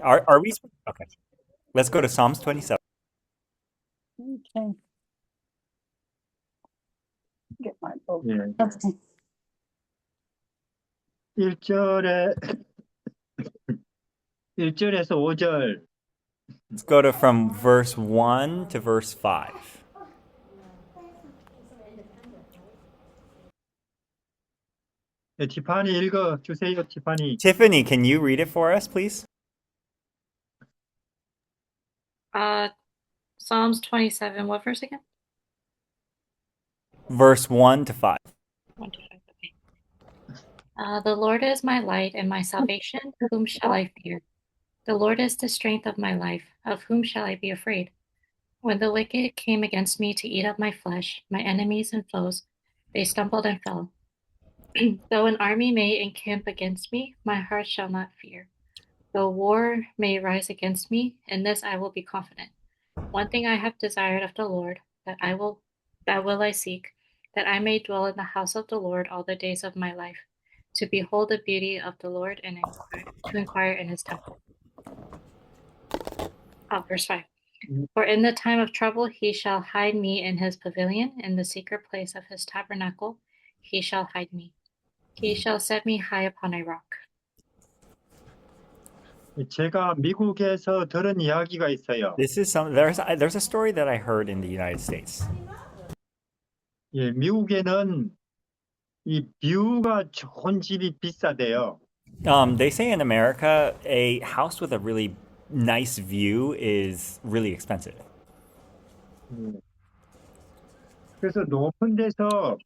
Are we? Okay. Let's go to Psalms 27. Okay. Get my book. 예. Okay. 1절에 1절에서 5절. Let's go to from verse 1 to verse 5. 예, 티파니 읽어 주세요, 티파니. Tiffany, can you read it for us, please? Psalms 27, what verse again? Verse 1 to 5. 1 to 5, okay. The Lord is my light and my salvation. Whom shall I fear? The Lord is the strength of my life. Of whom shall I be afraid? When the wicked came against me to eat up my flesh, my enemies and foes, they stumbled and fell. Though an army may encamp against me, my heart shall not fear. Though war may rise against me, in this I will be confident. One thing I have desired of the Lord, that will I seek, that I may dwell in the house of the Lord all the days of my life, to behold the beauty of the Lord and to inquire in his temple. Verse 5. For in the time of trouble he shall hide me in his pavilion, in the secret place of his tabernacle he shall hide me. He shall set me high upon a rock. 제가 미국에서 들은 이야기가 있어요. This is there's a story that I heard in the United States. 예, 미국에는 이 뷰가 좋은 집이 비싸대요. They say in America a house with a really nice view is really expensive. 예. 그래서 높은 데서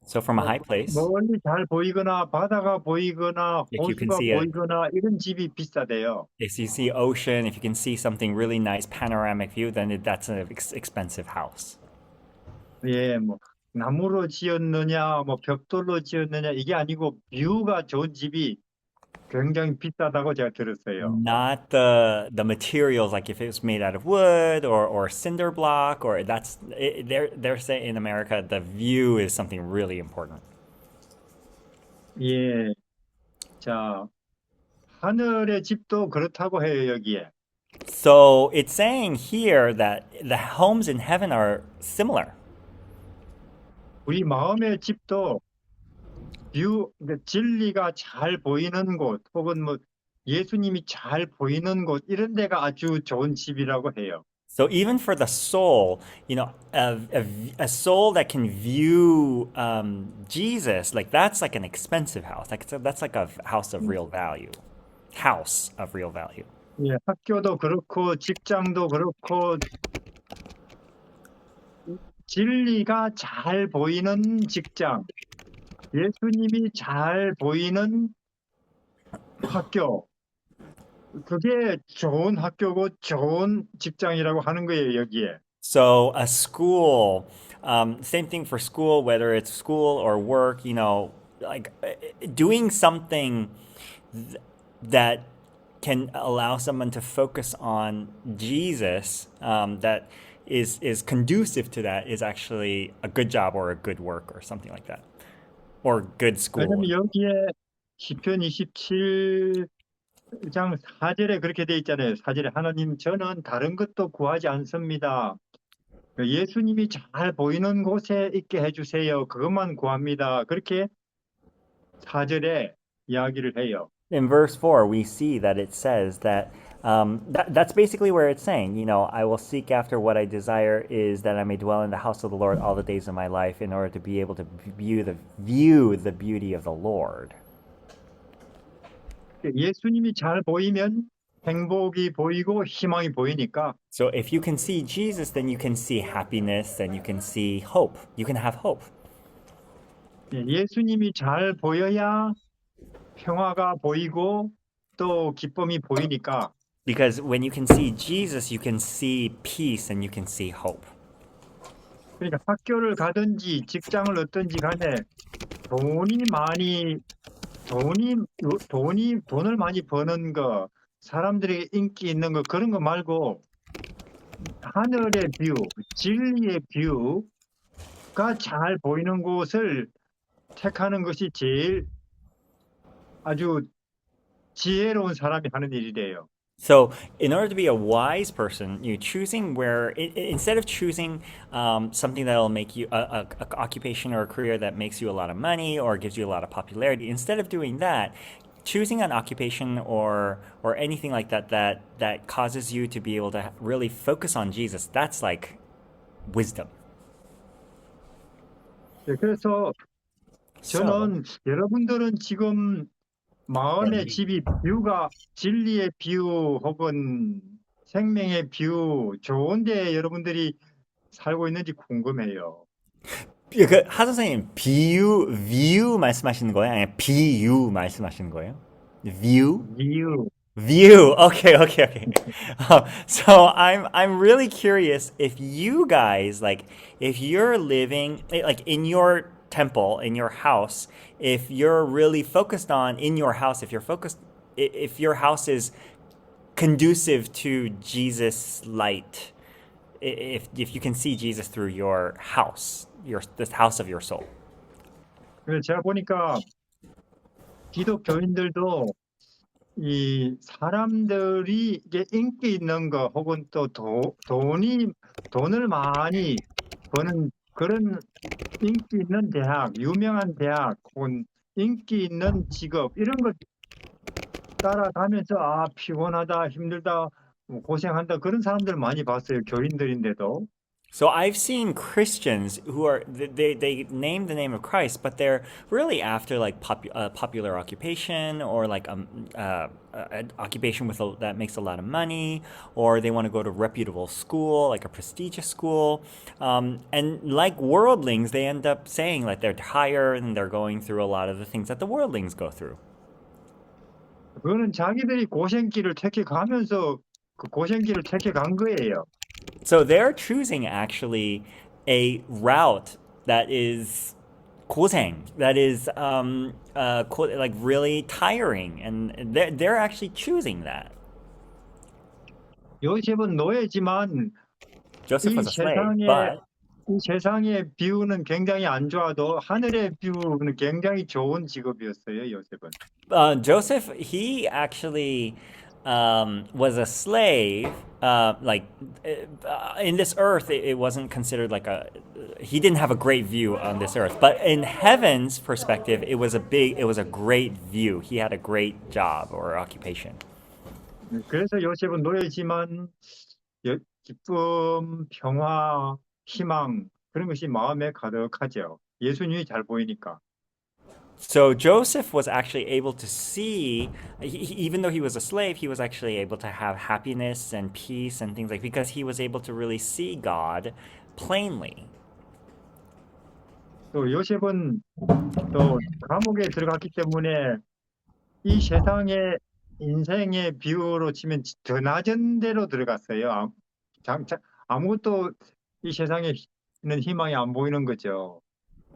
So from a high place, 멀리 잘 보이거나 바다가 보이거나 If you can 호수가 see it. 보이거나 이런 집이 비싸대요. if you see ocean, if you can see something really nice panoramic view, then that's an expensive house. 예, 뭐 나무로 지었느냐, 뭐 벽돌로 지었느냐 이게 아니고 뷰가 좋은 집이 굉장히 비싸다고 제가 들었어요. Not the materials, like if it was made out of wood or cinder block, or they're saying in America the view is something really important. 예, 자 하늘의 집도 그렇다고 해요 여기에. So it's saying here that the homes in heaven are similar. 우리 마음의 집도 그러니까 진리가 잘 보이는 곳 혹은 뭐 예수님이 잘 보이는 곳 이런 데가 아주 좋은 집이라고 해요. So even for the soul, a soul that can view Jesus, like that's like an expensive house. That's like a house of real value. House of real value. 예, 학교도 그렇고 직장도 그렇고 진리가 잘 보이는 직장, 예수님이 잘 보이는 학교, 그게 좋은 학교고 좋은 직장이라고 하는 거예요, 여기에. So a school, same thing for school, whether it's school or work, like doing something that can allow someone to focus on Jesus, that is conducive to that is actually a good job or a good work or something like that, or good school. 왜냐면 여기에 시편 27장 4절에 그렇게 돼 있잖아요. 4절에 하나님 저는 다른 것도 구하지 않습니다. 예수님이 잘 보이는 곳에 있게 해주세요. 그것만 구합니다. 그렇게 4절에 이야기를 해요. In verse 4, we see that it says that's basically where it's saying, I will seek after what I desire is that I may dwell in the house of the Lord all the days of my life in order to be able to view the beauty of the Lord. 예수님이 잘 보이면 행복이 보이고 희망이 보이니까 So if you can see Jesus, then you can see happiness, then you can see hope. You can have hope. 예수님이 잘 보여야 평화가 보이고 또 기쁨이 보이니까 Because when you can see Jesus, you can see peace and you can see hope. 그러니까 학교를 가든지 직장을 얻든지 간에 돈을 많이 버는 거, 사람들에게 인기 있는 거 그런 거 말고 하늘의 뷰, 진리의 뷰가 잘 보이는 곳을 택하는 것이 제일 아주 지혜로운 사람이 하는 일이래요. So, in order to be a wise person, you choosing where instead of choosing something that'll make you a occupation or a career that makes you a lot of money or gives you a lot of popularity, instead of doing that, choosing an occupation or anything like that that causes you to be able to really focus on Jesus. That's like wisdom. 네, 그래서 So, 저는 여러분들은 지금 마음의 집이 비유가 진리의 비유 혹은 생명의 비유 좋은데 여러분들이 살고 있는지 궁금해요. 하 선생님 view 말씀하시는 거예요? 아니면 비유 말씀하시는 거예요? view? 비유. View. Okay, okay, okay. So I'm really curious if you guys like if you're living like in your temple in your house, if you're really focused on in your house, if you're focused if your house is conducive to Jesus light, if you can see Jesus through your house, your the house of your soul. 그래서 제가 보니까 기독교인들도 이 사람들이 이게 인기 있는 거 혹은 또 돈을 많이 버는 그런 인기 있는 대학, 유명한 대학 혹은 인기 있는 직업 이런 걸 따라가면서 아 피곤하다, 힘들다, 뭐 고생한다 그런 사람들 많이 봤어요. 교인들인데도. So I've seen Christians who are they name the name of Christ, but they're really after like popular occupation or like an occupation with that makes a lot of money, or they want to go to reputable school, like a prestigious school, and like worldlings, they end up saying like they're tired and they're going through a lot of the things that the worldlings go through. 그거는 자기들이 고생길을 택해가면서 그 고생길을 택해간 거예요. So they're choosing actually a route that is 고생, that is like really tiring, and they're actually choosing that. 요셉은 노예지만 Joseph 이 was a slave, 세상에 but 이 세상의 비유는 굉장히 안 좋아도 하늘의 비유는 굉장히 좋은 직업이었어요, 요셉은. Joseph, he actually was a slave. Like in this earth, it wasn't considered like a. He didn't have a great view on this earth, but in heaven's perspective, it was a great view. He had a great job or occupation. 그래서 요셉은 노예지만 기쁨, 평화, 희망 그런 것이 마음에 가득하죠. 예수님이 잘 보이니까. So Joseph was actually able to see, even though he was a slave, he was actually able to have happiness and peace and things like because he was able to really see God plainly. 또 요셉은 또 감옥에 들어갔기 때문에 이 세상의 인생의 비유로 치면 더 낮은 데로 들어갔어요. 아무것도 이 세상에는 희망이 안 보이는 거죠.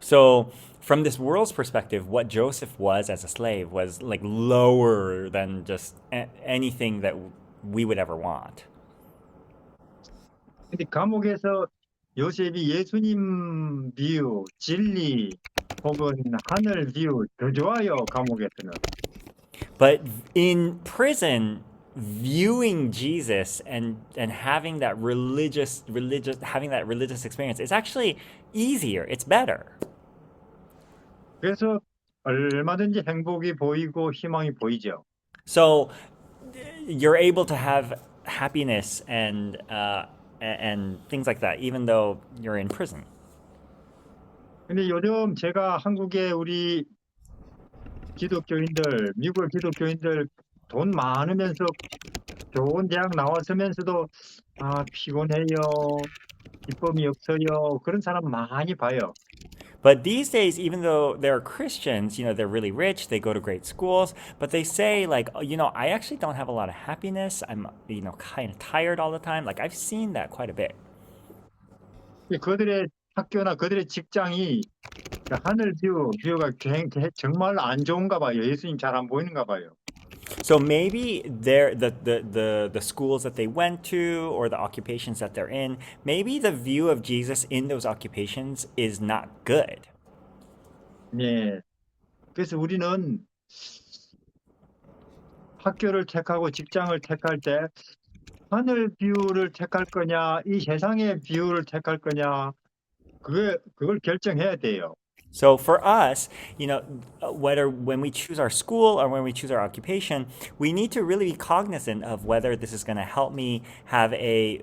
So from this world's perspective, what Joseph was as a slave was like lower than just anything that we would ever want. 근데 감옥에서 요셉이 예수님 비유, 진리 혹은 하늘 비유 더 좋아요, 감옥에서는. But in prison, viewing Jesus and having that having that religious experience is actually easier. It's better. 그래서 얼마든지 행복이 보이고 희망이 보이죠. So you're able to have happiness and things like that, even though you're in prison. 근데 요즘 제가 한국의 우리 기독교인들, 미국 기독교인들 돈 많으면서 좋은 대학 나왔으면서도 아 피곤해요, 기쁨이 없어요 그런 사람 많이 봐요. But these days, even though they're Christians, they're really rich, they go to great schools, but they say like, I actually don't have a lot of happiness. I'm, kind of tired all the time. Like I've seen that quite a bit. 그들의 학교나 그들의 직장이 하늘 비유가 정말 안 좋은가 봐요. 예수님 잘 안 보이는가 봐요. So maybe the schools that they went to or the occupations that they're in, maybe the view of Jesus in those occupations is not good. 네. 그래서 우리는 학교를 택하고 직장을 택할 때 하늘 뷰를 택할 거냐, 이 세상의 뷰를 택할 거냐, 그걸 결정해야 돼요. So for us, whether when we choose our school or when we choose our occupation, we need to really be cognizant of whether this is going to help me have a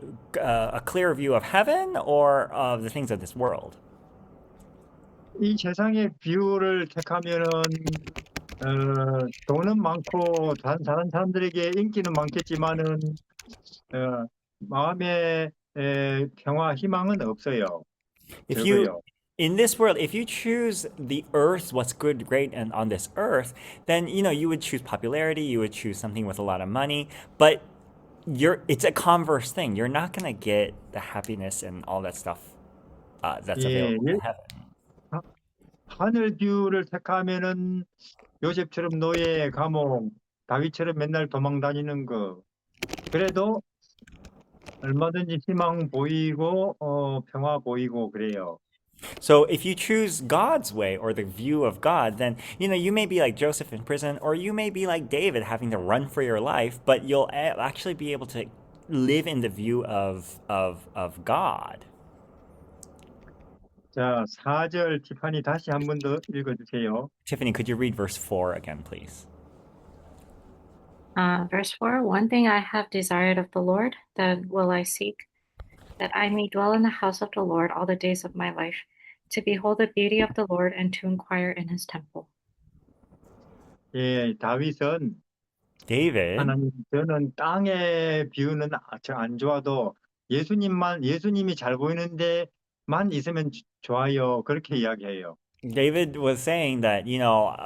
clear view of heaven or of the things of this world. 이 세상의 뷰를 택하면은 돈은 많고 다른 사람들에게 인기는 많겠지만은 마음의 평화, 희망은 없어요. If 적어요. you in this world, if you choose the earth, what's good, great, and on this earth, then you would choose popularity, you would choose something with a lot of money, but it's a converse thing. You're not gonna get the happiness and all that stuff that's 예, available in heaven. 하늘 뷰를 택하면은 요셉처럼 노예, 감옥, 다윗처럼 맨날 도망 다니는 거. 그래도 얼마든지 희망 보이고 평화 보이고 그래요. So if you choose God's way or the view of God, then you may be like Joseph in prison, or you may be like David having to run for your life, but you'll actually be able to live in the view of God. 자, 4절 티파니 다시 한 번 더 읽어주세요. Tiffany, could you read verse 4 again, please? Verse 4, one thing I have desired of the Lord, that will I seek, that I may dwell in the house of the Lord all the days of my life, to behold the beauty of the Lord and to inquire in his temple. 예, 다윗은 David, 하나님, 저는 땅의 뷰는 안 좋아도 예수님이 잘 보이는데만 있으면 좋아요. 그렇게 이야기해요. David was saying that,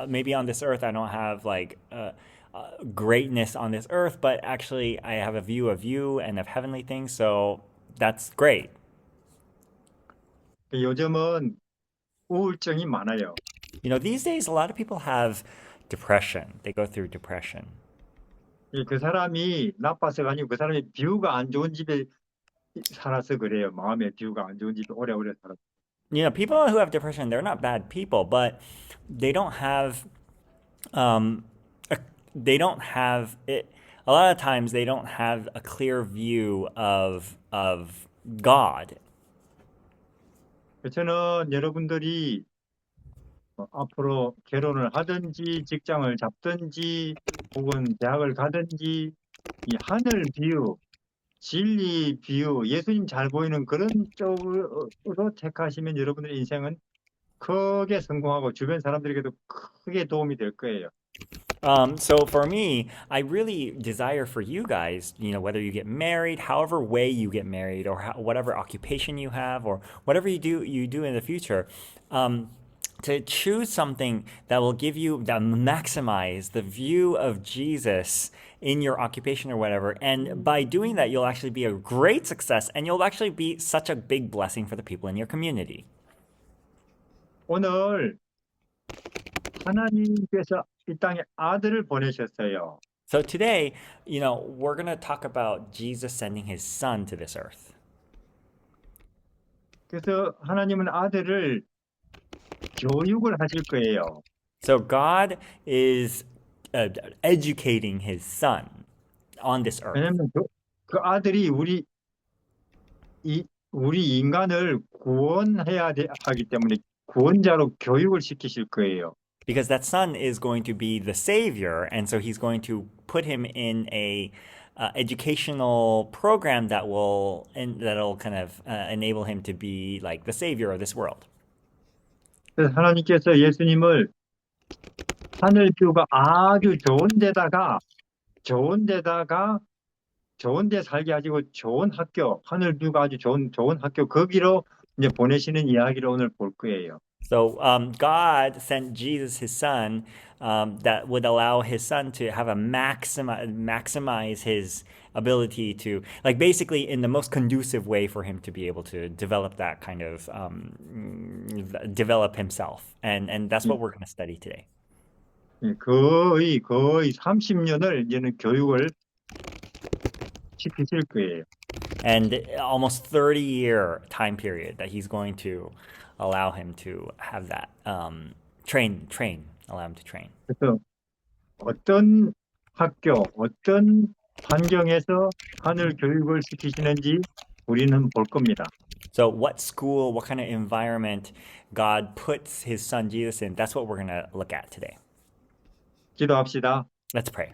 maybe on this earth I don't have like greatness on this earth, but actually I have a view of you and of heavenly things, so that's great. 요즘은 우울증이 많아요. These days a lot of people have depression. They go through depression. 그 사람이 나빠서가 아니고 그 사람이 뷰가 안 좋은 집에 살아서 그래요. 마음의 뷰가 안 좋은 집에 오래오래 살아서. People who have depression, they're not bad people, but they don't have they don't have it. A lot of times they don't have a clear view of God. 저는 여러분들이 앞으로 결혼을 하든지 직장을 잡든지 혹은 대학을 가든지 이 하늘 뷰, 진리 뷰, 예수님 잘 보이는 그런 쪽으로 택하시면 여러분들의 인생은 크게 성공하고 주변 사람들에게도 크게 도움이 될 거예요. So for me, I really desire for you guys, whether you get married, however way you get married, or whatever occupation you have, or whatever you do in the future, to choose something that will that maximize the view of Jesus in your occupation or whatever. And by doing that, you'll actually be a great success, and you'll actually be such a big blessing for the people in your community. 오늘 하나님께서 이 땅에 아들을 보내셨어요. So today, we're going to talk about Jesus sending his son to this earth. 그래서 하나님은 아들을 교육을 하실 거예요. So God is educating his son on this earth. 왜냐하면 그 아들이 우리 인간을 구원해야 하기 때문에 구원자로 교육을 시키실 거예요. Because that son is going to be the savior, and so he's going to put him in a educational program that'll kind of enable him to be like the savior of this world. 그래서 하나님께서 예수님을 하늘 뷰가 아주 좋은 데 살게 하시고 좋은 학교, 하늘 뷰가 아주 좋은 학교 거기로 이제 보내시는 이야기를 오늘 볼 거예요. So God sent Jesus, his son, that would allow his son to have a maximize his ability to, like, basically in the most conducive way for him to be able to develop that kind of develop himself, and that's what we're going to study today. 거의 30년을 이제는 교육을 시키실 거예요. And almost 30-year time period that he's going to allow him to have that allow him to train. 그래서 어떤 학교, 어떤 환경에서 하늘 교육을 시키시는지 우리는 볼 겁니다. So, what school, what kind of environment God puts his son Jesus in, that's what we're going to look at today. 기도합시다. Let's pray.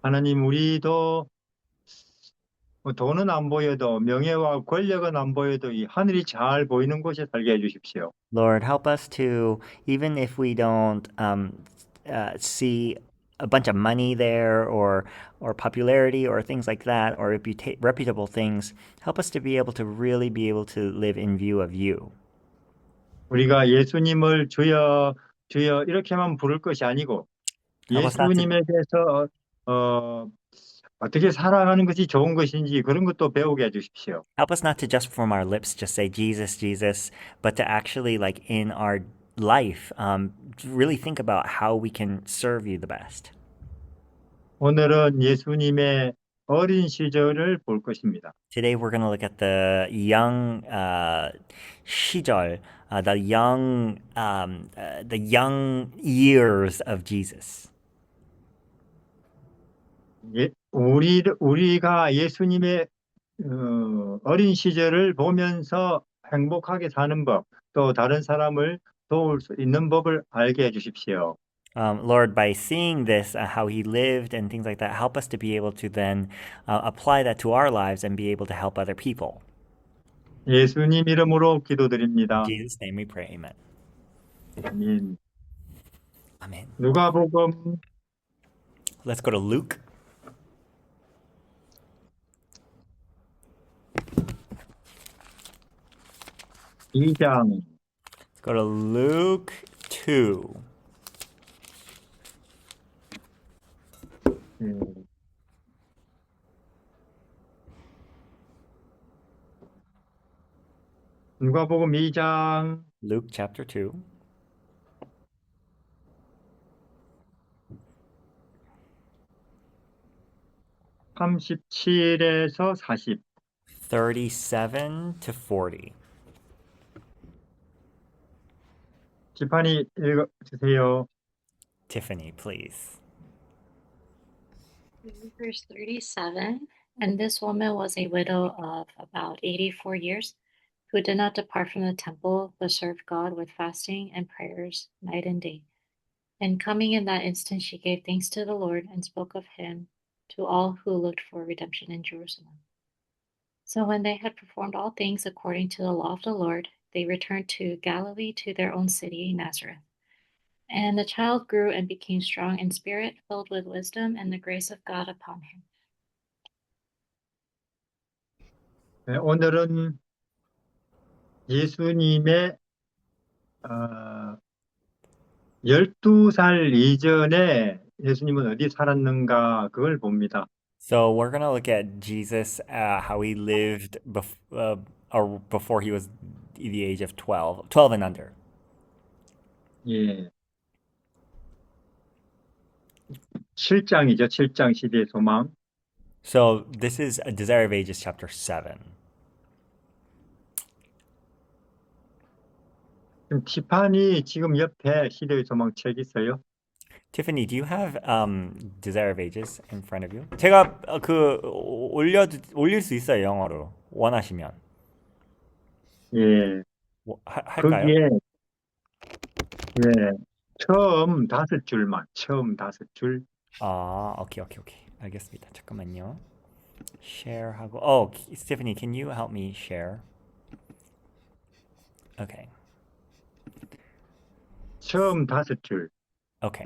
하나님, 우리도 뭐 돈은 안 보여도 명예와 권력은 안 보여도 이 하늘이 잘 보이는 곳에 살게 해주십시오. Lord, help us to, even if we don't see a bunch of money there or popularity or things like that or reputable things, help us to be able to really be able to live in view of you. 우리가 예수님을 주여 주여 이렇게만 부를 것이 아니고 Help us not to 예수님에 대해서 어떻게 살아가는 것이 좋은 것인지 그런 것도 배우게 해주십시오. help us not to just from our lips just say Jesus, Jesus, but to actually like in our life really think about how we can serve you the best. 오늘은 예수님의 어린 시절을 볼 것입니다. Today we're going to look at the young 시절, the young years of Jesus. 우리가 예수님의 어린 시절을 보면서 행복하게 사는 법, 또 다른 사람을 도울 수 있는 법을 알게 해주십시오. Lord, by seeing this, how he lived and things like that, help us to be able to then apply that to our lives and be able to help other people. 예수님 이름으로 In 기도드립니다. Jesus' name we pray. Amen. 아멘. Amen. 누가복음 Let's go to Luke. 이장 Let's go to Luke 2. 누가복음 2장 Luke chapter 2. 37에서 40. 37 to 40. 지판이 읽어주세요. Tiffany, please. Verse 37. And this woman was a widow of about 84 years, who did not depart from the temple, but served God with fasting and prayers night and day. And coming in that instant, she gave thanks to the Lord and spoke of him to all who looked for redemption in Jerusalem. So when they had performed all things according to the law of the Lord, they returned to Galilee to their own city, Nazareth. And the child grew and became strong in spirit, filled with wisdom, and the grace of God upon him. 네, 오늘은 예수님의 12살 이전에 예수님은 어디 살았는가 그걸 봅니다. So we're going to look at Jesus, how he lived or before he was the age of 12 and under. 예. 7장이죠. 7장 시대의 소망. So this is a Desire of Ages chapter 7. 티파니 지금 옆에 시대의 소망 책 있어요? Tiffany, do you have Desire of Ages in front of you? 제가 올릴 수 있어요, 영어로. 원하시면. 예. 할까요? 거기에 예. 처음 5줄만. 처음 5줄. 오케이. 알겠습니다. 잠깐만요. Share 하고 Tiffany, can you help me share? Okay. 처음 5줄. Okay.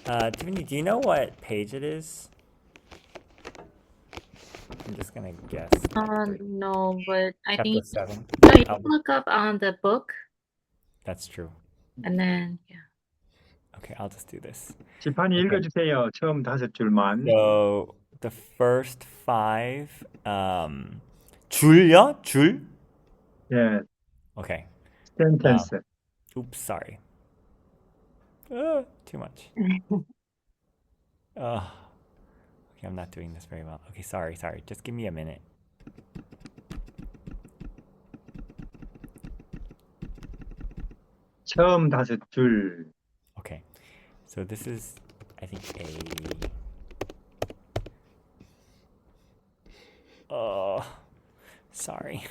Tiffany, do you know what page it is? I'm just gonna guess. No, but I Chapter think 7. no, you Oh. can look up on the book That's true. and then yeah. Okay, I'll just do this. 지판이 오케이. 읽어주세요. 처음 5줄만. So the first 5 줄요? 줄? 예. Okay. 센텐스. Oops, sorry. Too much. Okay, I'm not doing this very well. Okay, sorry. Just give me a minute. 처음 5줄. Okay. So this is, I think, a. Oh, sorry.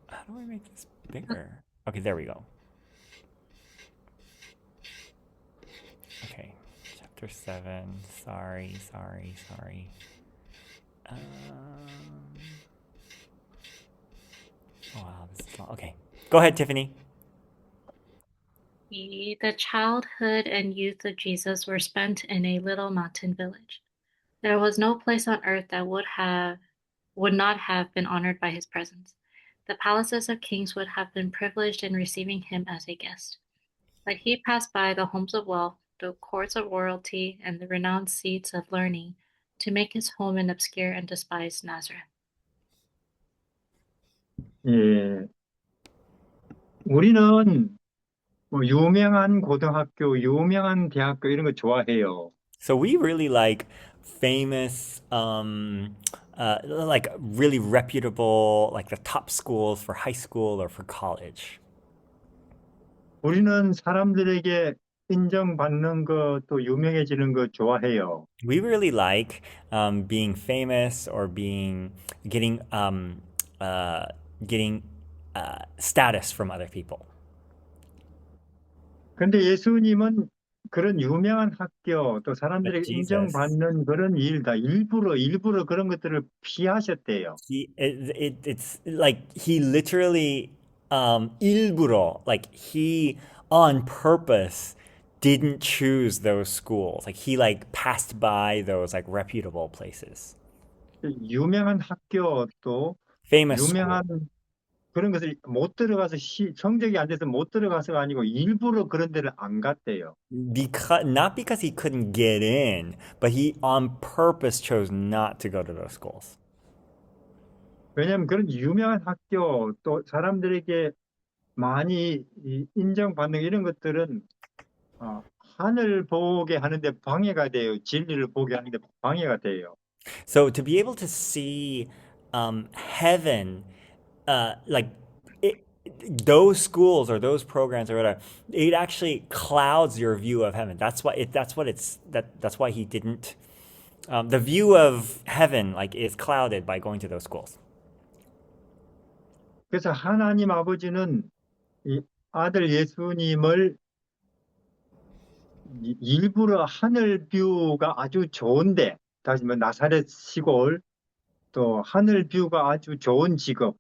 How do I make this bigger? Okay, there we go. Okay, chapter 7. Sorry. Um, oh, wow, this is long. Okay, go ahead, Tiffany. The childhood and youth of Jesus were spent in a little mountain village. There was no place on earth that would not have been honored by his presence. The palaces of kings would have been privileged in receiving him as a guest. But he passed by the homes of wealth, the courts of royalty, and the renowned seats of learning to make his home in obscure and despised Nazareth. 예, 우리는 뭐 유명한 고등학교, 유명한 대학교 이런 거 좋아해요. So we really like famous, like really reputable, like the top schools for high school or for college. 우리는 사람들에게 인정받는 거 또 유명해지는 거 좋아해요. We really like being famous or getting status from other people. 근데 예수님은 그런 유명한 학교 또 But 사람들에게 Jesus, 인정받는 그런 일 다 일부러 그런 것들을 피하셨대요. it's like he literally 일부러, like he on purpose didn't choose those schools. Like he like passed by those like reputable places. 유명한 학교 또 Famous school. 유명한 그런 것을 못 들어가서 성적이 안 돼서 못 들어가서가 아니고 일부러 그런 데를 안 갔대요. Not because he couldn't get in, but he on purpose chose not to go to those schools. 왜냐하면 그런 유명한 학교 또 사람들에게 많이 인정받는 이런 것들은 하늘 보게 하는데 방해가 돼요. 진리를 보게 하는데 방해가 돼요. So to be able to see heaven, like those schools or those programs or whatever, it actually clouds your view of heaven. That's why that's why he didn't. The view of heaven like is clouded by going to those schools. 그래서 하나님 아버지는 이 아들 예수님을 일부러 하늘 뷰가 아주 좋은데, 다시 뭐 나사렛 시골, 또 하늘 뷰가 아주 좋은 직업,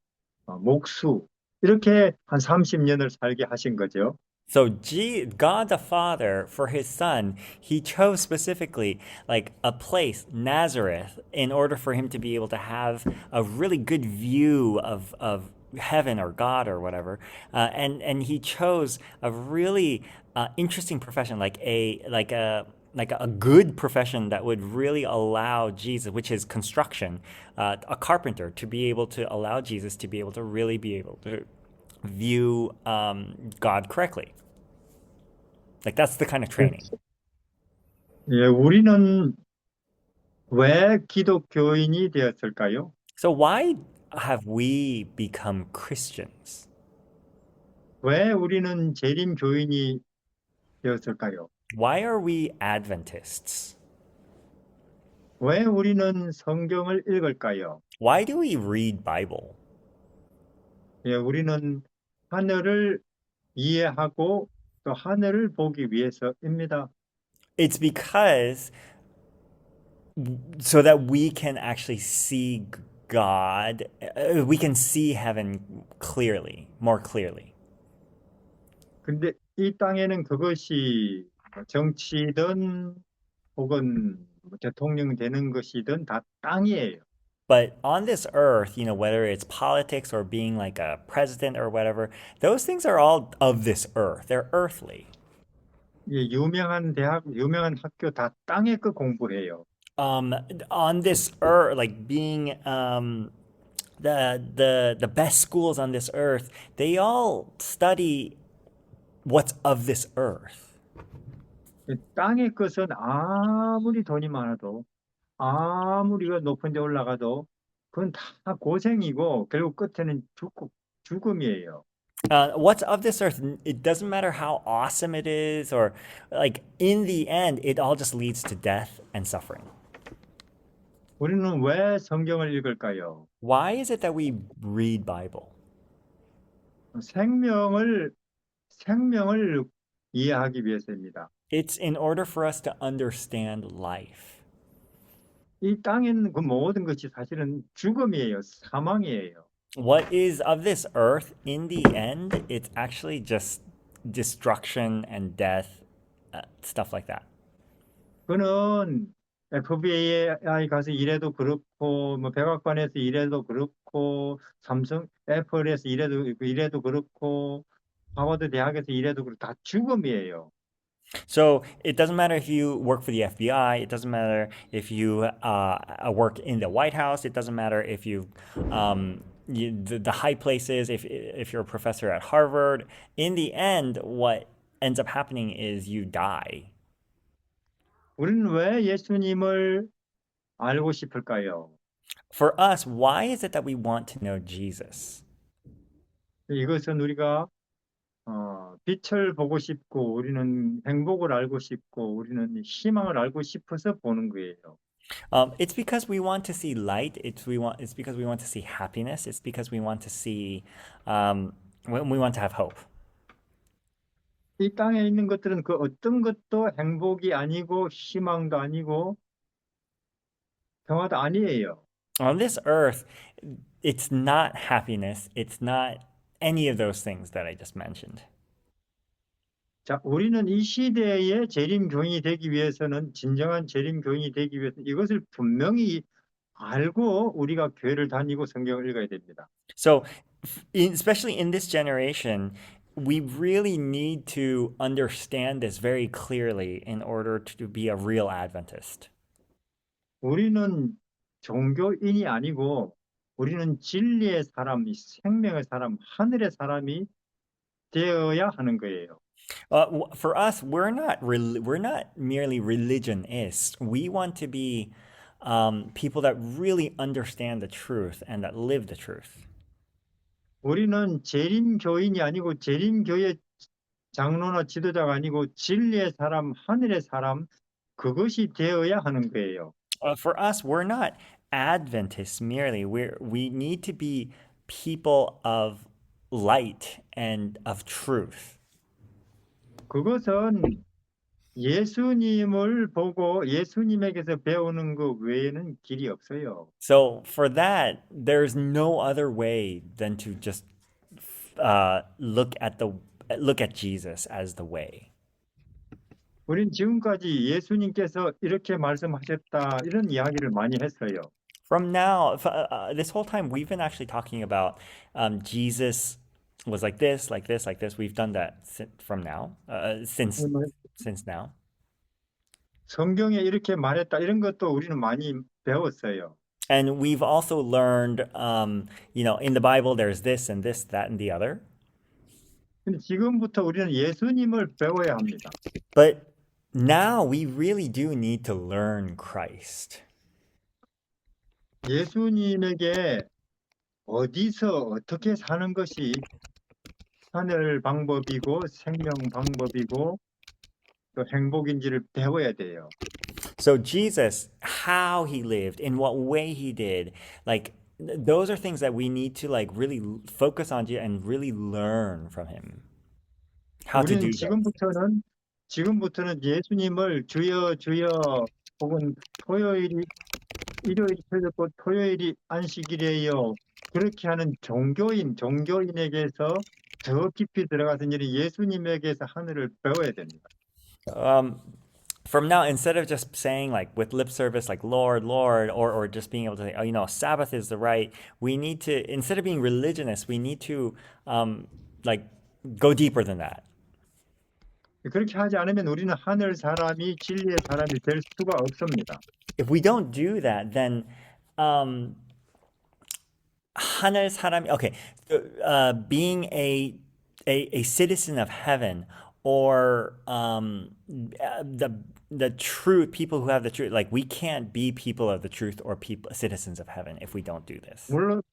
목수, 이렇게 한 30년을 살게 하신 거죠. So God the Father, for his son, he chose specifically like a place, Nazareth, in order for him to be able to have a really good view of heaven or God or whatever. And he chose a really interesting profession, like a good profession that would really allow Jesus, which is construction, a carpenter, to be able to allow Jesus to be able to really be able to view God correctly. Like that's the kind of training. 예, 우리는 왜 기독교인이 되었을까요? So why have we become Christians? 왜 우리는 재림 교인이 되었을까요? Why are we Adventists? 왜 우리는 성경을 읽을까요? Why do we read Bible? 예, 우리는 하늘을 이해하고 또 하늘을 보기 위해서입니다. It's because so that we can actually see God, we can see heaven clearly, more clearly. 근데 이 땅에는 그것이 정치든 혹은 대통령 되는 것이든 다 땅이에요. But on this earth, whether it's politics or being like a president or whatever, those things are all of this earth. They're earthly. 예, 유명한 대학, 유명한 학교 다 땅에 그 공부해요. On this earth, like being the best schools on this earth, they all study what's of this earth. 땅의 것은 아무리 돈이 많아도 아무리 높은 데 올라가도 그건 다 고생이고 결국 끝에는 죽음이에요. What's of this earth, it doesn't matter how awesome it is, or like in the end, it all just leads to death and suffering. 우리는 왜 성경을 읽을까요? Why is it that we read Bible? 생명을 이해하기 위해서입니다. It's in order for us to understand life. 이 땅에 있는 그 모든 것이 사실은 죽음이에요. 사망이에요. What is of this earth, in the end, it's actually just destruction and death, stuff like that. 그는 FBI 가서 일해도 그렇고, 뭐 백악관에서 일해도 그렇고, 삼성, 애플에서 일해도 그렇고, 하버드 대학에서 일해도 그렇고, 다 죽음이에요. So it doesn't matter if you work for the FBI. It doesn't matter if you work in the White House. It doesn't matter if the high places. If you're a professor at Harvard, in the end, what ends up happening is you die. 우리는 왜 예수님을 알고 싶을까요? For us, why is it that we want to know Jesus? 이것은 우리가 빛을 보고 싶고, 우리는 행복을 알고 싶고, 우리는 희망을 알고 싶어서 보는 거예요. It's because we want to see light. It's because we want to see happiness. It's because we want to see we want to have hope. 이 땅에 있는 것들은 그 어떤 것도 행복이 아니고, 희망도 아니고, 평화도 아니에요. On this earth, it's not happiness. It's not any of those things that I just mentioned. 자, 우리는 이 시대의 재림교인이 되기 위해서는, 진정한 재림교인이 되기 위해서는 이것을 분명히 알고 우리가 교회를 다니고 성경을 읽어야 됩니다. So, especially in this generation, we really need to understand this very clearly in order to be a real Adventist. 우리는 종교인이 아니고 우리는 진리의 사람, 생명의 사람, 하늘의 사람이 되어야 하는 거예요. For us, we're not merely religionists. We want to be people that really understand the truth and that live the truth. 우리는 재림교인이 아니고 재림교회 장로나 지도자가 아니고 진리의 사람, 하늘의 사람, 그것이 되어야 하는 거예요. For us, we're not Adventists merely. We need to be people of light and of truth. 그것은 예수님을 보고 예수님에게서 배우는 것 외에는 길이 없어요. So for that, there's no other way than to just look at Jesus as the way. 우린 지금까지 예수님께서 이렇게 말씀하셨다 이런 이야기를 많이 했어요. From now, this whole time, we've been actually talking about Jesus was like this, like this, like this. We've done that from now, since now. 성경에 이렇게 말했다 이런 것도 우리는 많이 배웠어요. And we've also learned, in the Bible, there's this and this, that, and the other. 근데 지금부터 우리는 예수님을 배워야 합니다. But now we really do need to learn Christ. 예수님에게 어디서 어떻게 사는 것이 하늘 방법이고 생명 방법이고 또 행복인지를 배워야 돼요. So Jesus, how he lived, in what way he did, like those are things that we need to like really focus on and really learn from him. How to do 우리는 that. 지금부터는 예수님을 주여 주여 혹은 일요일이 틀렸고 토요일이 안식일이에요. 그렇게 하는 종교인에게서 더 깊이 들어가서 이제 예수님에게서 하늘을 배워야 됩니다. From now, instead of just saying like with lip service, like Lord, Lord, or just being able to say, oh, Sabbath is the right, we need to, instead of being religionist, we need to like go deeper than that. 그렇게 하지 않으면 우리는 하늘 사람이 진리의 사람이 될 수가 없습니다. If we don't do that, then 하늘 사람, okay, being a citizen of heaven, or the truth, people who have the truth, like we can't be people of the truth or citizens of heaven if we don't do this.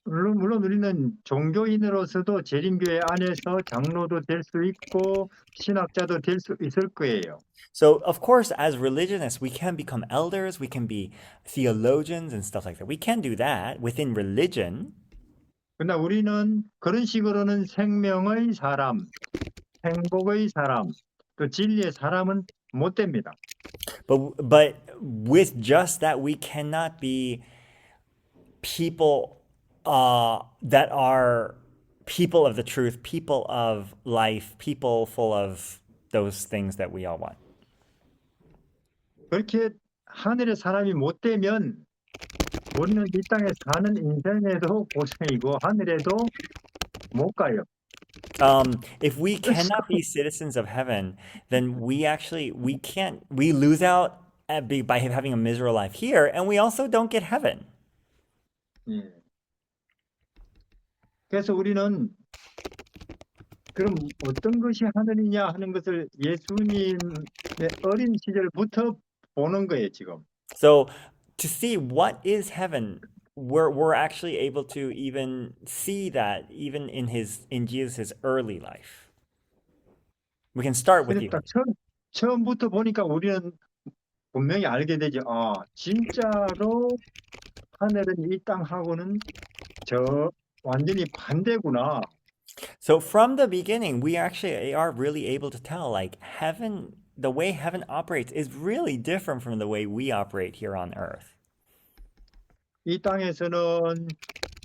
물론 우리는 종교인으로서도 재림교회 안에서 장로도 될 수 있고 신학자도 될 수 있을 거예요. So, of course, as religionists, we can become elders, we can be theologians and stuff like that. We can do that within religion. 그러나 우리는 그런 식으로는 생명의 사람, 행복의 사람, 또 진리의 사람은 못 됩니다. But with just that, we cannot be people that are people of the truth, people of life, people full of those things that we all want. 그렇게 하늘의 사람이 못 되면 우리는 이 땅에 사는 인생에도 고생이고 하늘에도 못 가요. If we cannot be citizens of heaven, then we lose out by having a miserable life here, and we also don't get heaven. 예. 그래서 우리는 그럼 어떤 것이 하늘이냐 하는 것을 예수님의 어린 시절부터 보는 거예요, 지금. So to see what is heaven, we're actually able to even see that even in Jesus' early life. We can start with you. 그러니까 처음부터 보니까 우리는 분명히 알게 되죠. 아, 진짜로 하늘은 이 땅하고는 완전히 반대구나. So from the beginning, we actually are really able to tell, like heaven, the way heaven operates is really different from the way we operate here on earth. 이 땅에서는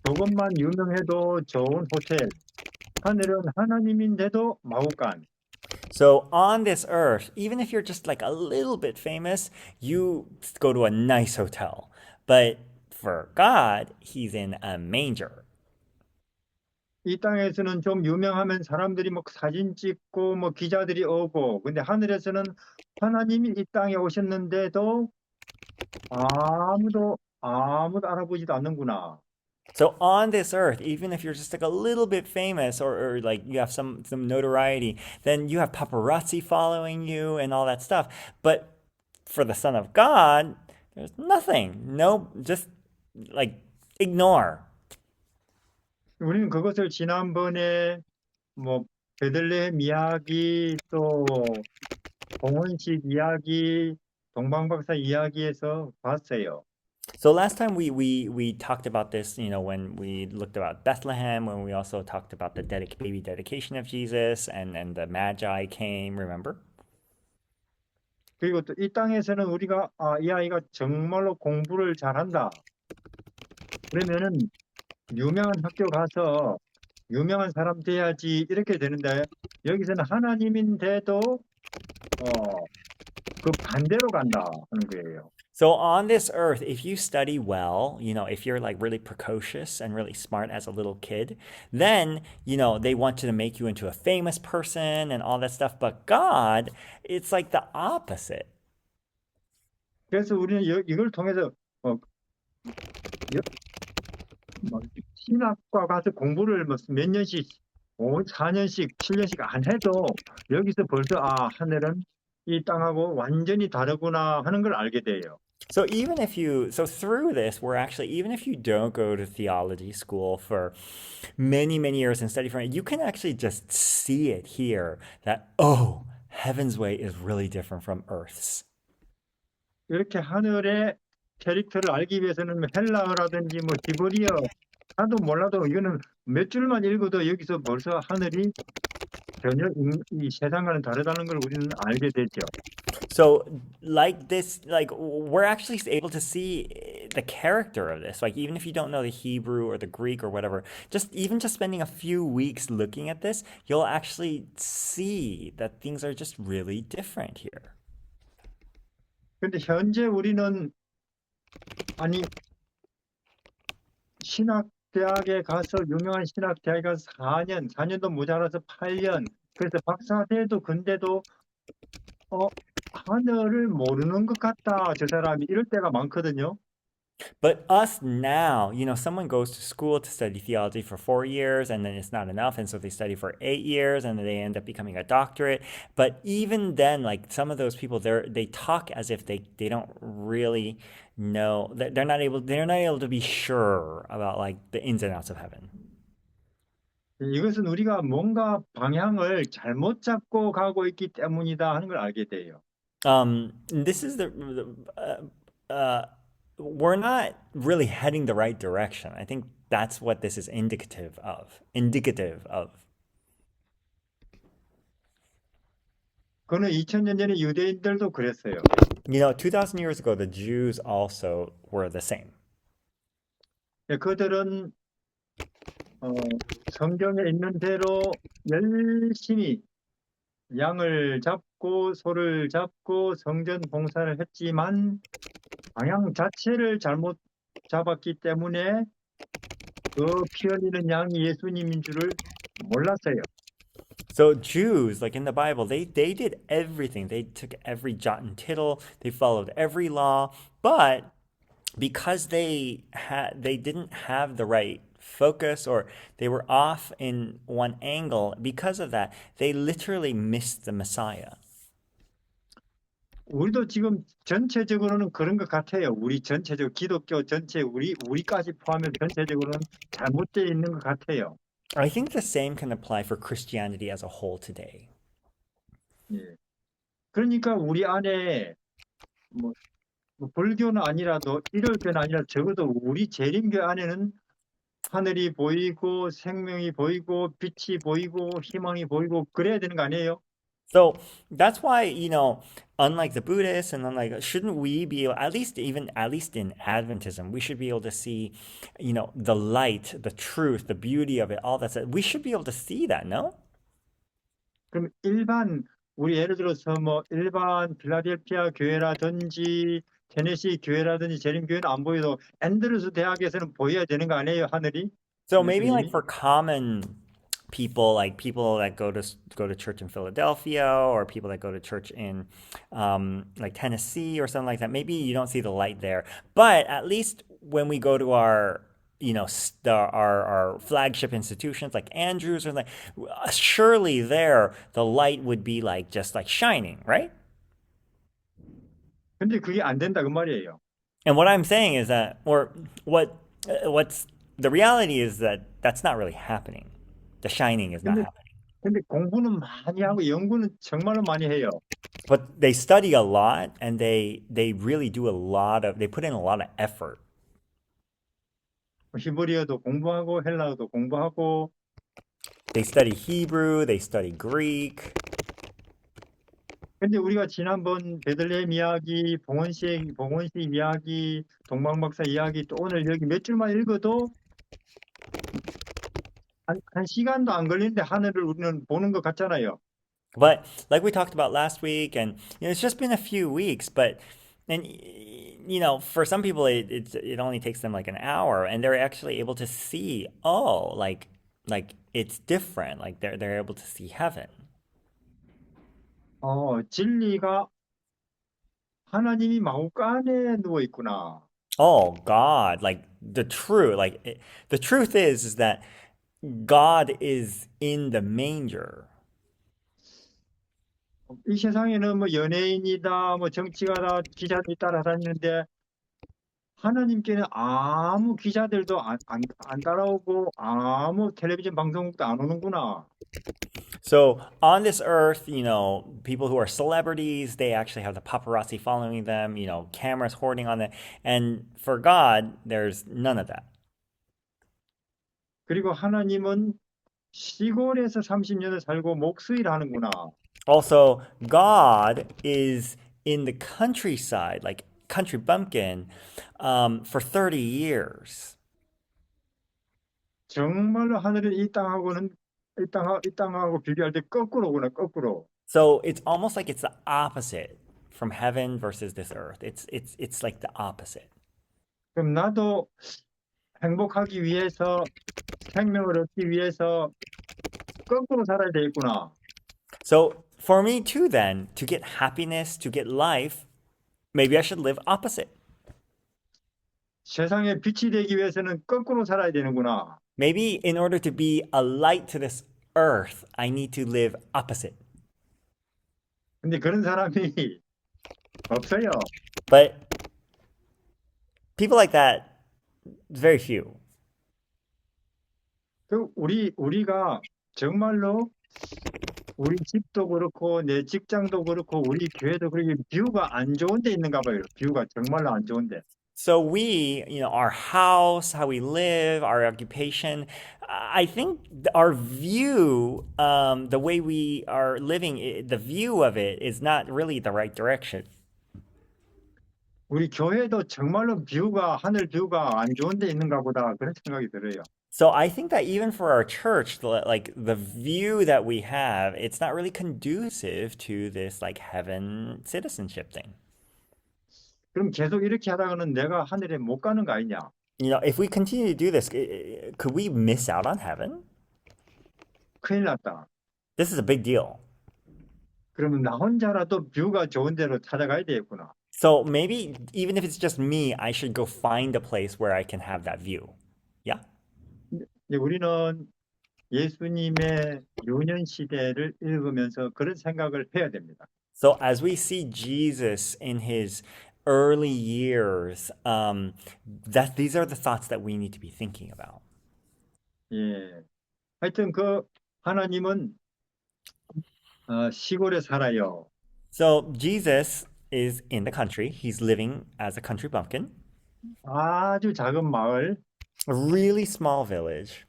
조금만 유명해도 좋은 호텔, 하늘은 하나님인데도 마구간. So on this earth, even if you're just like a little bit famous, you go to a nice hotel. But for God, he's in a manger. 이 땅에서는 좀 유명하면 사람들이 뭐 사진 찍고 뭐 기자들이 오고, 근데 하늘에서는 하나님이 이 땅에 오셨는데도 아무도 알아보지도 않는구나. So on this earth, even if you're just like a little bit famous or like you have some notoriety, then you have paparazzi following you and all that stuff. But for the Son of God, there's nothing. No, just like ignore. 우리는 그것을 지난번에 뭐 베들레헴 이야기 또 공원식 이야기, 동방박사 이야기에서 봤어요. So last time we talked about this, when we looked about Bethlehem, when we also talked about the baby dedication of Jesus and the Magi came, remember? 그리고 또 이 땅에서는 우리가 이 아이가 정말로 공부를 잘한다. 그러면은 유명한 학교 가서 유명한 사람 돼야지 이렇게 되는데 여기서는 하나님인데도 그 반대로 간다 하는 거예요. So on this earth, if you study well, if you're like really precocious and really smart as a little kid, then, they want to make you into a famous person and all that stuff. But God, it's like the opposite. 그래서 우리는 이걸 통해서 신학과 가서 공부를 몇 년씩 4년씩 7년씩 안 해도 여기서 벌써 하늘은 이 땅하고 완전히 다르구나 하는 걸 알게 돼요. So through this, even if you don't go to theology school for many, many years and study from it, you can actually just see it here that, heaven's way is really different from earth's. 이렇게 하늘의 캐릭터를 알기 위해서는 헬라어라든지 뭐 히브리어 하도 몰라도 이거는 몇 줄만 읽어도 여기서 벌써 하늘이 전혀 이 세상과는 다르다는 걸 우리는 알게 되죠. So like this, we're actually able to see the character of this. Like even if you don't know the Hebrew or the Greek or whatever, just spending a few weeks looking at this, you'll actually see that things are just really different here. 근데 현재 우리는 신학대학에 가서 유명한 신학대학에 가서 4년도 모자라서 8년 그래서 박사돼도 근데도 하늘을 모르는 것 같다 저 사람이 이럴 때가 많거든요. But us now, someone goes to school to study theology for 4 years and then it's not enough. And so they study for 8 years and then they end up becoming a doctorate. But even then, like some of those people, they talk as if they don't really know that they're not able to be sure about like the ins and outs of heaven. 이것은 우리가 뭔가 방향을 잘못 잡고 가고 있기 때문이다 하는 걸 알게 돼요. This is we're not really heading the right direction. I think that's what this is indicative of. Indicative of. 그는 2000년 전에 유대인들도 그랬어요. 2,000 years ago, the Jews also were the same. 그들은 성경에 있는 대로 열심히 양을 잡고 소를 잡고 성전 봉사를 했지만 방향 자체를 잘못 잡았기 때문에 그 피 흘리는 양이 예수님인 줄을 몰랐어요. So Jews, like in the Bible, they did everything. They took every jot and tittle. They followed every law, but because they didn't have the right focus or they were off in one angle, because of that, they literally missed the Messiah. 우리도 지금 전체적으로는 그런 것 같아요. 우리 전체적으로 기독교 전체 우리까지 포함해서 전체적으로는 잘못되어 있는 것 같아요. I think the same can apply for Christianity as a whole today. 예. 그러니까 우리 안에 뭐 불교는 아니라도 기독교는 아니라 적어도 우리 재림교 안에는 하늘이 보이고 생명이 보이고 빛이 보이고 희망이 보이고 그래야 되는 거 아니에요? So that's why, unlike the Buddhists and shouldn't we be at least in Adventism, we should be able to see, the light, the truth, the beauty of it, all that stuff. We should be able to see that, no? 그럼 우리 예를 들어서 뭐 일반 필라델피아 교회라든지 테네시 교회라든지 재림교회는 안 보여도 앤드루스 대학에서는 보여야 되는 거 아니에요, 하늘이? So maybe like 예수님이? for common people, like people that go to church in Philadelphia or people that go to church in like Tennessee or something like that, maybe you don't see the light there. But at least when we go to our our flagship institutions like Andrews or like surely there the light would be like just like shining, right? 근데 그게 안 된다 그 말이에요. And what I'm saying is that, or what's the reality is that that's not really happening. The shining is not 근데, happening. 근데 공부는 많이 하고 연구는 정말로 많이 해요. But they study a lot and they really do they put in a lot of effort. 히브리어도 공부하고 헬라어도 공부하고 They study Hebrew, they study Greek. 근데 우리가 지난번 베들레헴 이야기, 봉헌식 이야기, 동방박사 이야기 또 오늘 여기 몇 줄만 읽어도 한 시간도 안 걸리는데 하늘을 우리는 보는 것 같잖아요. But like we talked about last week, and it's just been a few weeks, but and for some people it only takes them like an hour, and they're actually able to see, oh, like it's different, like they're able to see heaven. 진리가 하나님이 마구간에 누워 있구나. Oh God, like the truth, the truth is that God is in the manger. 이 세상에는 뭐 연예인이다, 뭐 정치가다, 기자들이 따라다니는데 하나님께는 아무 기자들도 안 따라오고 아무 텔레비전 방송국도 안 오는구나. So on this earth, people who are celebrities, they actually have the paparazzi following them, cameras hoarding on them. And for God, there's none of that. 그리고 하나님은 시골에서 30년을 살고 목수일 하는구나. Also, God is in the countryside, like country bumpkin, for 30 years. 정말로 하늘은 이 땅하고 비교할 때 거꾸로구나, 거꾸로. So it's almost like it's the opposite from heaven versus this earth. It's like the opposite. 그럼 나도 행복하기 위해서 생명을 얻기 위해서 거꾸로 살아야 되겠구나. So for me too, then, to get happiness, to get life, maybe I should live opposite. 세상에 빛이 되기 위해서는 거꾸로 살아야 되는구나. Maybe in order to be a light to this earth, I need to live opposite. 근데 그런 사람이 없어요. But people like that, very few. 우리가 정말로 우리 집도 그렇고 내 직장도 그렇고 우리 교회도 그렇게 뷰가 안 좋은 데 있는가 봐요. 뷰가 정말로 안 좋은데. So we, our house, how we live, our occupation, I think our view, the way we are living, the view of it is not really the right direction. 우리 교회도 정말로 하늘 뷰가 안 좋은 데 있는가 보다 그런 생각이 들어요. So I think that even for our church, like the view that we have, it's not really conducive to this like heaven citizenship thing. 그럼 계속 이렇게 하다가는 내가 하늘에 못 가는 거 아니냐? If we continue to do this, could we miss out on heaven? 큰일 났다. This is a big deal. 그러면 나 혼자라도 뷰가 좋은 데로 찾아가야 되겠구나. So maybe even if it's just me, I should go find a place where I can have that view. Yeah. 이제 우리는 예수님의 유년 시대를 읽으면서 그런 생각을 해야 됩니다. So as we see Jesus in his early years, these are the thoughts that we need to be thinking about. 예. 하여튼 하나님은 시골에 살아요. So Jesus is in the country. He's living as a country bumpkin, 아주 작은 마을. a really small village.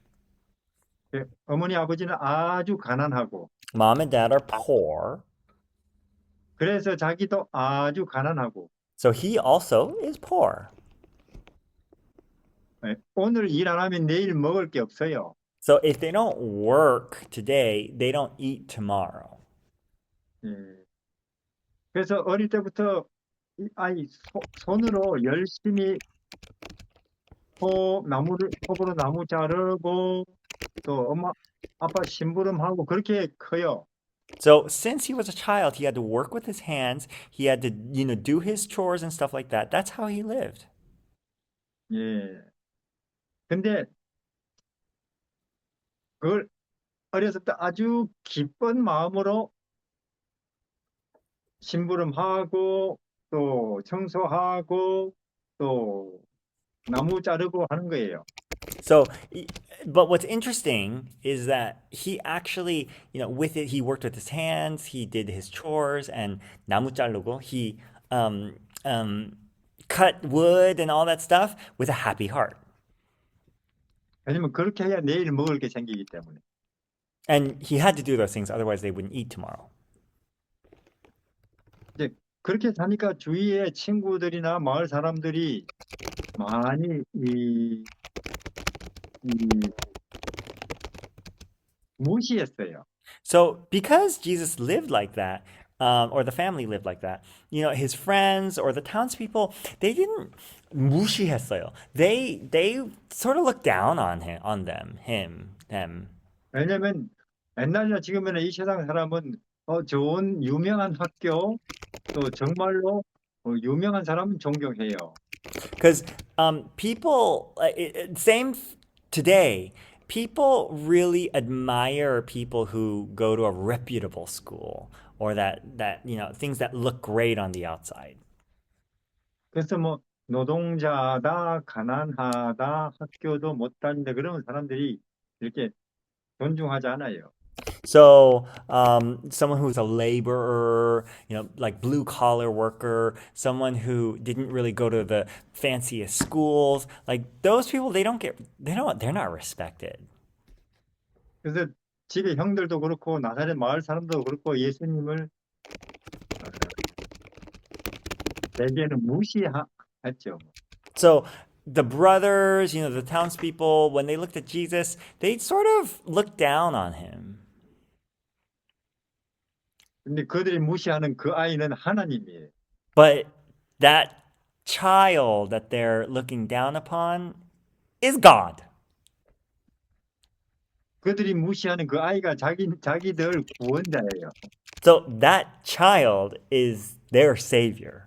어머니 아버지는 아주 가난하고 Mom and dad are poor. 그래서 자기도 아주 가난하고 So he also is poor. 오늘 일 안 하면 내일 먹을 게 없어요. So if they don't work today, they don't eat tomorrow. 예. 그래서 어릴 때부터 이 아이 손으로 열심히 톱으로 나무 자르고 또 엄마 아빠 심부름하고 그렇게 커요. So since he was a child, he had to work with his hands. He had to, do his chores and stuff like that. That's how he lived. 예. 근데 그걸 어렸을 때 아주 기쁜 마음으로 심부름하고 또 청소하고 또 나무 자르고 하는 거예요. So, but what's interesting is that he actually, with it, he worked with his hands, he did his chores, and 나무 자르고, he cut wood and all that stuff with a happy heart. 왜냐면 그렇게 해야 내일 먹을 게 생기기 때문에. And he had to do those things, otherwise they wouldn't eat tomorrow. 이제 그렇게 사니까 주위에 친구들이나 마을 사람들이 많이 무시했어요. So, because Jesus lived like that, or the family lived like that, his friends or the townspeople, they didn't 무시했어요. They sort of looked down on them. 왜냐면 옛날이나 지금이나 이 세상 사람은 좋은 유명한 학교 또 정말로 유명한 사람은 존경해요. Because people, same today, people really admire people who go to a reputable school or that things that look great on the outside. 그래서 노동자다, 가난하다, 학교도 못 다닌다 그런 사람들이 이렇게 존중하지 않아요. So, someone who's a laborer, like blue collar worker, someone who didn't really go to the fanciest schools, like those people, they're not respected. 그래서 집에 형들도 그렇고 나사렛 마을 사람도 그렇고 예수님을 대개는 무시했죠. So the brothers, the townspeople, when they looked at Jesus, they sort of looked down on him. 근데 그들이 무시하는 그 아이는 하나님이에요. But that child that they're looking down upon is God. 그들이 무시하는 그 아이가 자기들 구원자예요. So that child is their savior.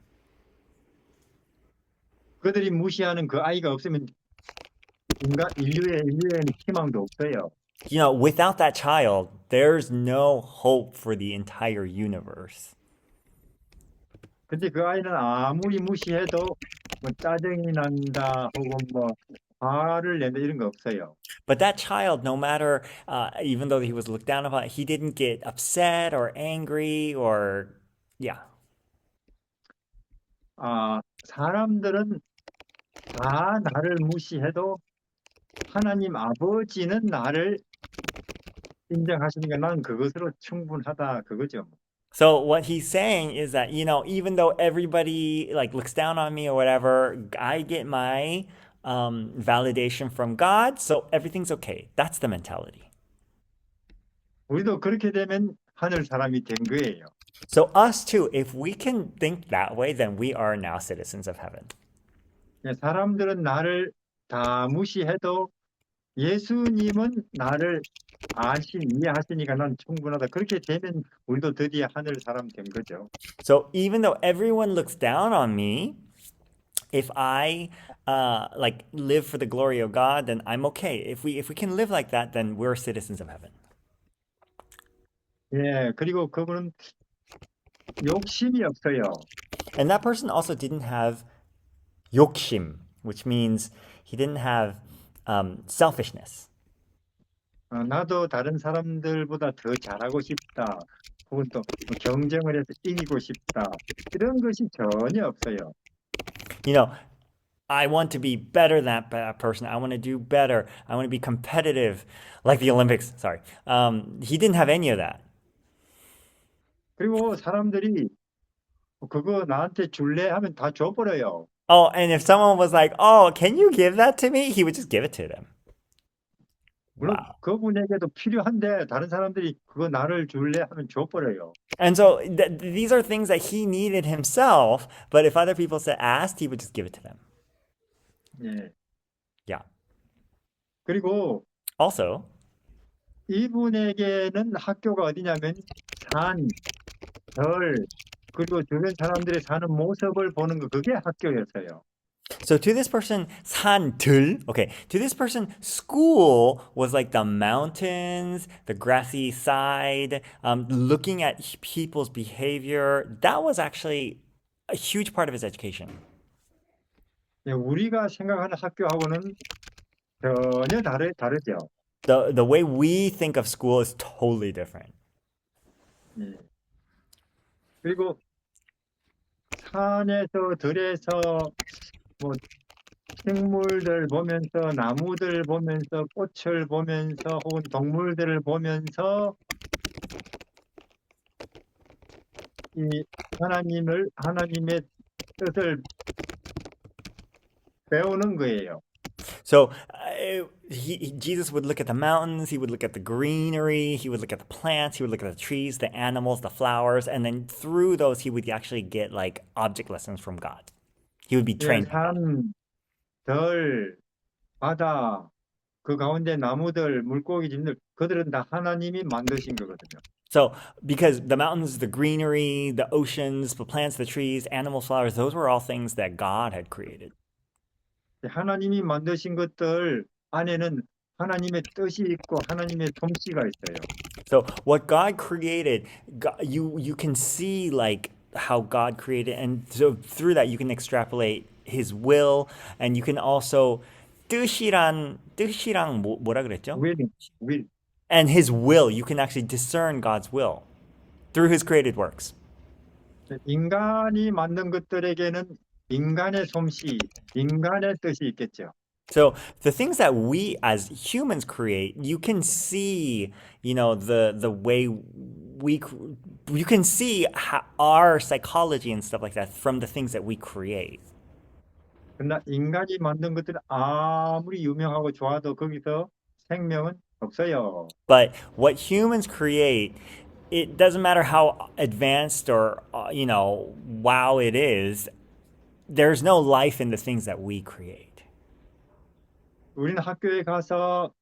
그들이 무시하는 그 아이가 없으면 인류에는 희망도 없어요. You know, without that child, there's no hope for the entire universe. 근데 그 아이는 아무리 무시해도 뭐 짜증이 난다 혹은 뭐 화를 낸다 이런 거 없어요. But that child, no matter, even though he was looked down upon, he didn't get upset or angry or, yeah. 사람들은 다 나를 무시해도 하나님 아버지는 나를 인정하시니까 난 그것으로 충분하다 그거죠. So what he's saying is that, you know, even though everybody like looks down on me or whatever, I get my validation from God, so everything's okay. That's the mentality. 우리도 그렇게 되면 하늘 사람이 된 거예요. So us too, if we can think that way, then we are now citizens of heaven. 사람들은 나를 다 무시해도 예수님은 나를 이해하시니까 난 충분하다. 그렇게 되면 우리도 드디어 하늘 사람 된 거죠. So even though everyone looks down on me, if I like live for the glory of God, then I'm okay. If we can live like that, then we're citizens of heaven. 예, 그리고 그분은 욕심이 없어요. And that person also didn't have 욕심, which means he didn't have selfishness. 나도 다른 사람들보다 더 잘하고 싶다. 혹은 또 경쟁을 해서 이기고 싶다. 이런 것이 전혀 없어요. You know, I want to be better than that person. I want to do better. I want to be competitive, like the Olympics. Sorry. He didn't have any of that. 그리고 사람들이 그거 나한테 줄래 하면 다 줘버려요. Oh, and if someone was like, "Oh, can you give that to me?" He would just give it to them. 물론 Wow. 그분에게도 필요한데 다른 사람들이 그거 나를 줄래 하면 줘버려요. And so these are things that he needed himself, but if other people asked, he would just give it to them. 예. Yeah. 그리고 Also, 이분에게는 학교가 어디냐면 산, 절, 그리고 주변 사람들이 사는 모습을 보는 거 그게 학교였어요. so to this person, 산들, okay, to this person, school was like the mountains, the grassy side, looking at people's behavior. That was actually a huge part of his education. 예, 우리가 생각하는 학교하고는 전혀 다르죠. The way we think of school is totally different. 예. 그리고 산에서 들에서 뭐 식물들 보면서 나무들 보면서 꽃을 보면서 혹은 동물들을 보면서 이 하나님의 뜻을 배우는 거예요. So Jesus would look at the mountains, he would look at the greenery, he would look at the plants, he would look at the trees, the animals, the flowers, and then through those he would actually get like object lessons from God. He would be 예, trained. 산, 들, 바다, 그 가운데 나무들, 물고기, 짐들 그들은 다 하나님이 만드신 거거든요. So because the mountains, the greenery, the oceans, the plants, the trees, animals, flowers, those were all things that God had created. 하나님이 만드신 것들 안에는 하나님의 뜻이 있고 하나님의 솜씨가 있어요. So what God created, you can see like how God created, and so through that you can extrapolate His will, and you can also 뜻이랑 뭐라 그랬죠? will. And His will, you can actually discern God's will through His created works. 인간이 만든 것들에게는 인간의 솜씨, 인간의 뜻이 있겠죠. So the things that we as humans create, you can see, you know, the way you can see our psychology and stuff like that from the things that we create. 그러나 인간이 만든 것들은 아무리 유명하고 좋아도 거기서 생명은 없어요. But what humans create, it doesn't matter how advanced or you know, wow it is, there's no life in the things that we create. 우리는 학교에 가서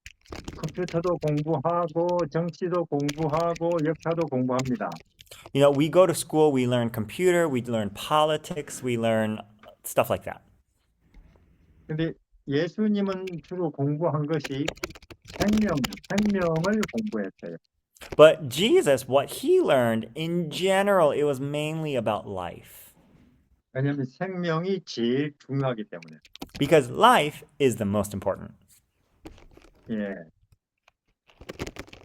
컴퓨터도 공부하고 정치도 공부하고 역사도 공부합니다. You know, we go to school, we learn computer, we learn politics, we learn stuff like that. 근데 예수님은 주로 공부한 것이 생명을 공부했어요. But Jesus, what he learned in general, it was mainly about life. 왜냐하면 생명이 제일 중요하기 때문에. Because life is the most important. 예.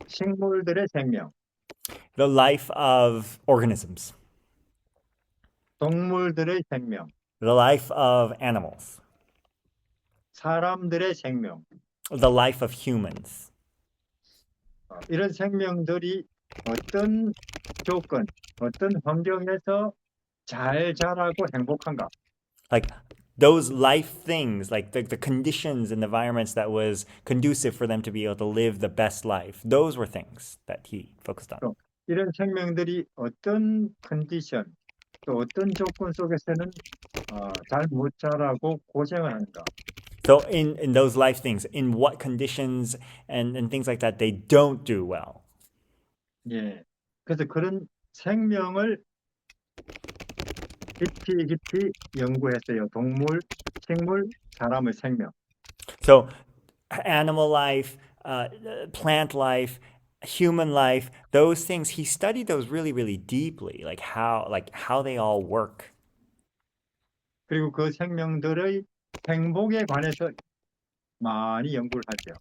식물들의 생명, The life of organisms, 동물들의 생명, the life of animals, 사람들의 생명. the life of humans. 이런 생명들이 어떤 조건, 어떤 환경에서 잘 자라고 행복한가? Like those life things, like the conditions and environments that was conducive for them to be able to live the best life. Those were things that he focused on. 또 이런 생명들이 어떤 컨디션, 또 어떤 조건 속에서는 잘 못 자라고 고생을 하는가? So in those life things, in what conditions and things like that, they don't do well. 예. 그래서 그런 생명을 깊이 연구했어요. 동물, 식물, 사람의 생명. So animal life, plant life, human life, those things, he studied those really, really deeply, like how they all work. 그리고 그 생명들의 행복에 관해서 많이 연구를 하죠.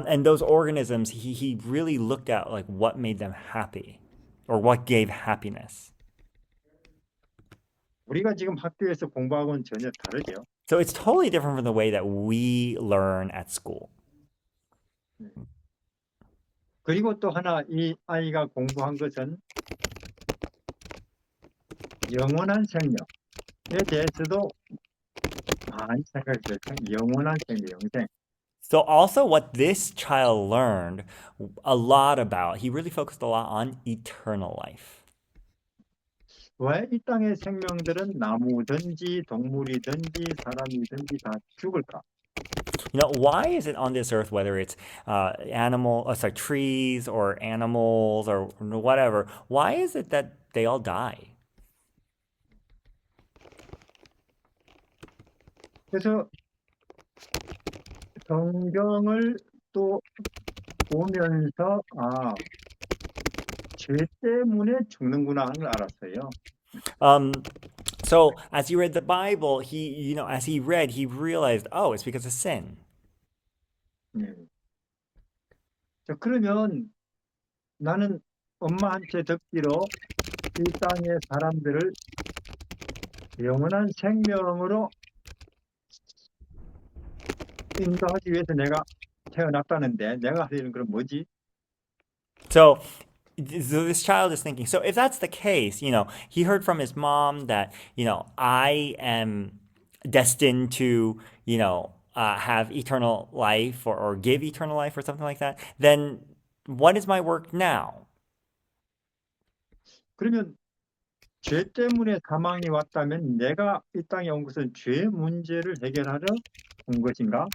And those organisms, he really looked at like what made them happy or what gave happiness. 우리가 지금 학교에서 공부하고는 전혀 다르죠. So it's totally different from the way that we learn at school. 그리고 또 하나 이 아이가 공부한 것은 영원한 생명에 대해서도 많이 생각했어요. 영원한 생명, 영생. So also what this child learned a lot about, he really focused a lot on eternal life. 왜 이 땅의 생명들은 나무든지 동물이든지 사람이든지 다 죽을까? You know, why is it on this earth, whether it's trees or animals or whatever, why is it that they all die? 그래서 성경을 또 보면서 죄 때문에 죽는구나 하는 걸 알았어요. So as he read the Bible, as he read, he realized, oh, it's because of sin. 예. 자, 그러면 나는 엄마한테 듣기로 이 땅의 사람들을 영원한 생명으로 인도하기 위해서 내가 태어났다는데 내가 할 일은 그럼 뭐지? So this child is thinking, so if that's the case, he heard from his mom that, I am destined to, have eternal life or give eternal life or something like that, then what is my work now? 그러면 죄 때문에 사망이 왔다면 내가 이 땅에 온 것은 죄 문제를 해결하러 온 것인가?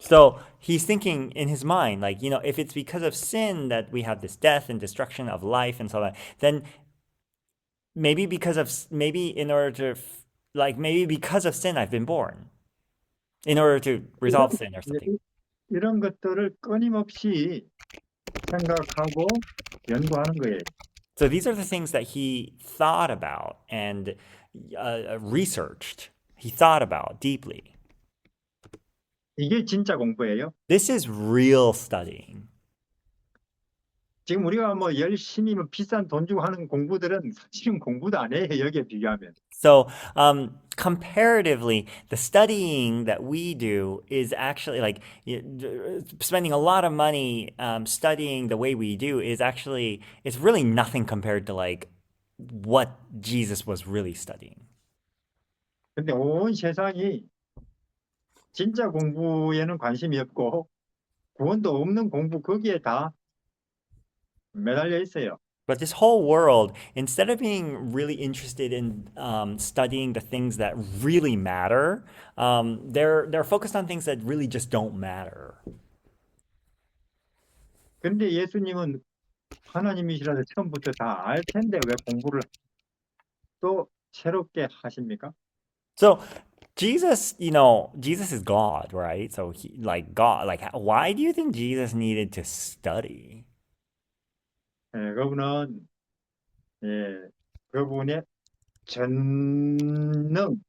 So he's thinking in his mind, like, if it's because of sin that we have this death and destruction of life and so on, then maybe because of sin I've been born in order to resolve sin or something. 이런 것들을 끊임없이 생각하고 연구하는 거예요. So these are the things that he thought about and researched. He thought about deeply. 이게 진짜 공부예요. This is real studying. 지금 우리가 뭐 열심히 비싼 돈 주고 하는 공부들은 사실은 공부도 안 해요. 여기에 비교하면. So comparatively, the studying that we do is actually like spending a lot of money studying the way we do is actually, it's really nothing compared to like what Jesus was really studying. 근데 온 세상이 진짜 공부에는 관심이 없고 구원도 없는 공부 거기에 다 매달려 있어요. But this whole world, instead of being really interested in studying the things that really matter, they're focused on things that really just don't matter. 근데 예수님은 하나님이시라서 처음부터 다 알 텐데 왜 공부를 또 새롭게 하십니까? So Jesus, Jesus is God, right? So he, like God, like why do you think Jesus needed to study? 그분은 그분의 전능,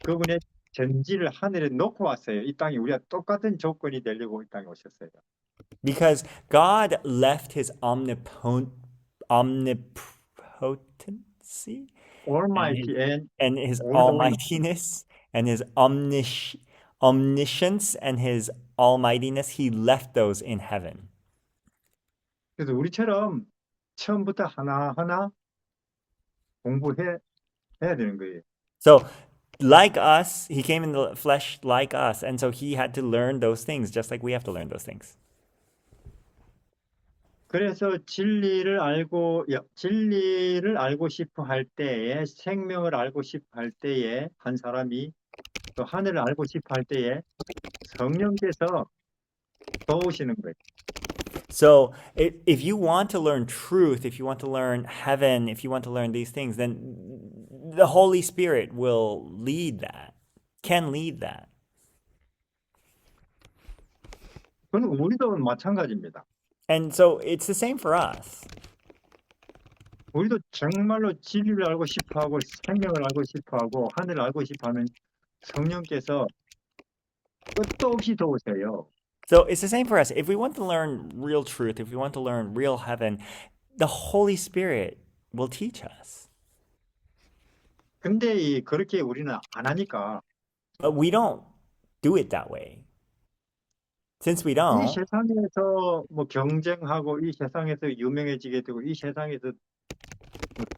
그분의 전지를 하늘에 놓고 왔어요. 이 땅에 우리가 똑같은 조건이 되려고 이 땅에 오셨어요. Because God left his omnipotency Almighty and and his all-knowing. almightiness and his omniscience and his almightiness, he left those in heaven. 그래서 우리처럼 처음부터 하나하나 공부해야 되는 거예요. So, like us, he came in the flesh like us, and so he had to learn those things just like we have to learn those things. 그래서 진리를 알고 싶어 할 때에, 생명을 알고 싶어 할 때에, 한 사람이 또 하늘을 알고 싶어 할 때에 성령께서 도우시는 거예요. So, if you want to learn truth, if you want to learn heaven, if you want to learn these things, then the Holy Spirit will lead that, can lead that. 그건 우리도 마찬가지입니다. And so it's the same for us. 우리도 정말로 진리를 알고 싶어하고 생명을 알고 싶어하고 하늘을 알고 싶어하는 성령께서 끝도 없이 도우세요. So it's the same for us. If we want to learn real truth, if we want to learn real heaven, the Holy Spirit will teach us. 근데 그렇게 우리는 안 하니까 But we don't do it that way. Since we 이 don't, 세상에서 뭐 경쟁하고 이 세상에서 유명해지게 되고 이 세상에서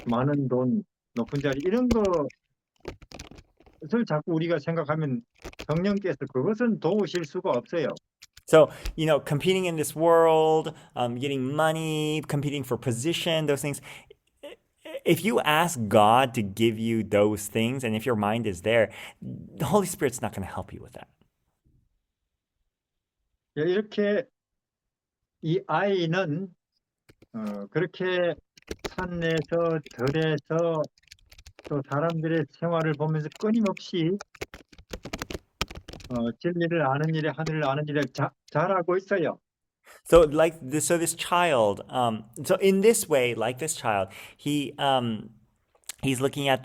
많은 돈, 높은 자리 이런 것을 자꾸 우리가 생각하면 성령께서 그것은 도우실 수가 없어요. so, competing in this world, getting money, competing for position, those things. If you ask God to give you those things, and if your mind is there, the Holy Spirit's not going to help you with that. 이렇게 이 아이는 그렇게 산에서 들에서 또 사람들의 생활을 보면서 끊임없이 진리를 아는 일에 하늘을 아는 일에 잘하고 있어요. So this child, so in this way, like this child, he's looking at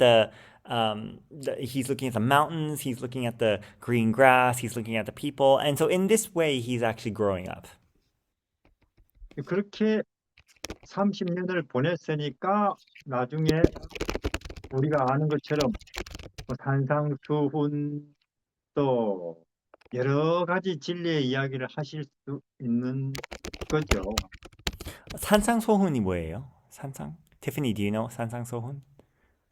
he's looking at the mountains, he's looking at the green grass, he's looking at the people, and so in this way, he's actually growing up. 그렇게 30년을 보냈으니까 나중에 우리가 아는 것처럼 산상수훈 또 여러 가지 진리의 이야기를 하실 수 있는 거죠. 산상소훈이 뭐예요? 산상? Tiffany, do you know 산상소훈?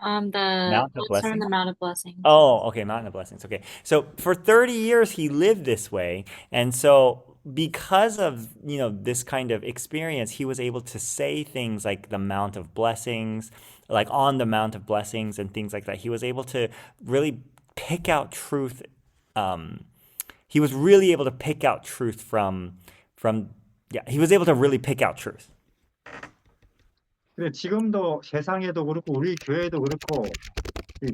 The Mount of books are on the Blessing? Mount of Blessings. Oh, okay, Mountain of Blessings. Okay. So for 30 years he lived this way. And so because of, this kind of experience, he was able to say things like the Mount of Blessings, like on the Mount of Blessings and things like that. He was able to really pick out truth. He was really able to pick out truth he was able to really pick out truth. 근데 지금도 세상에도 그렇고 우리 교회도 그렇고 이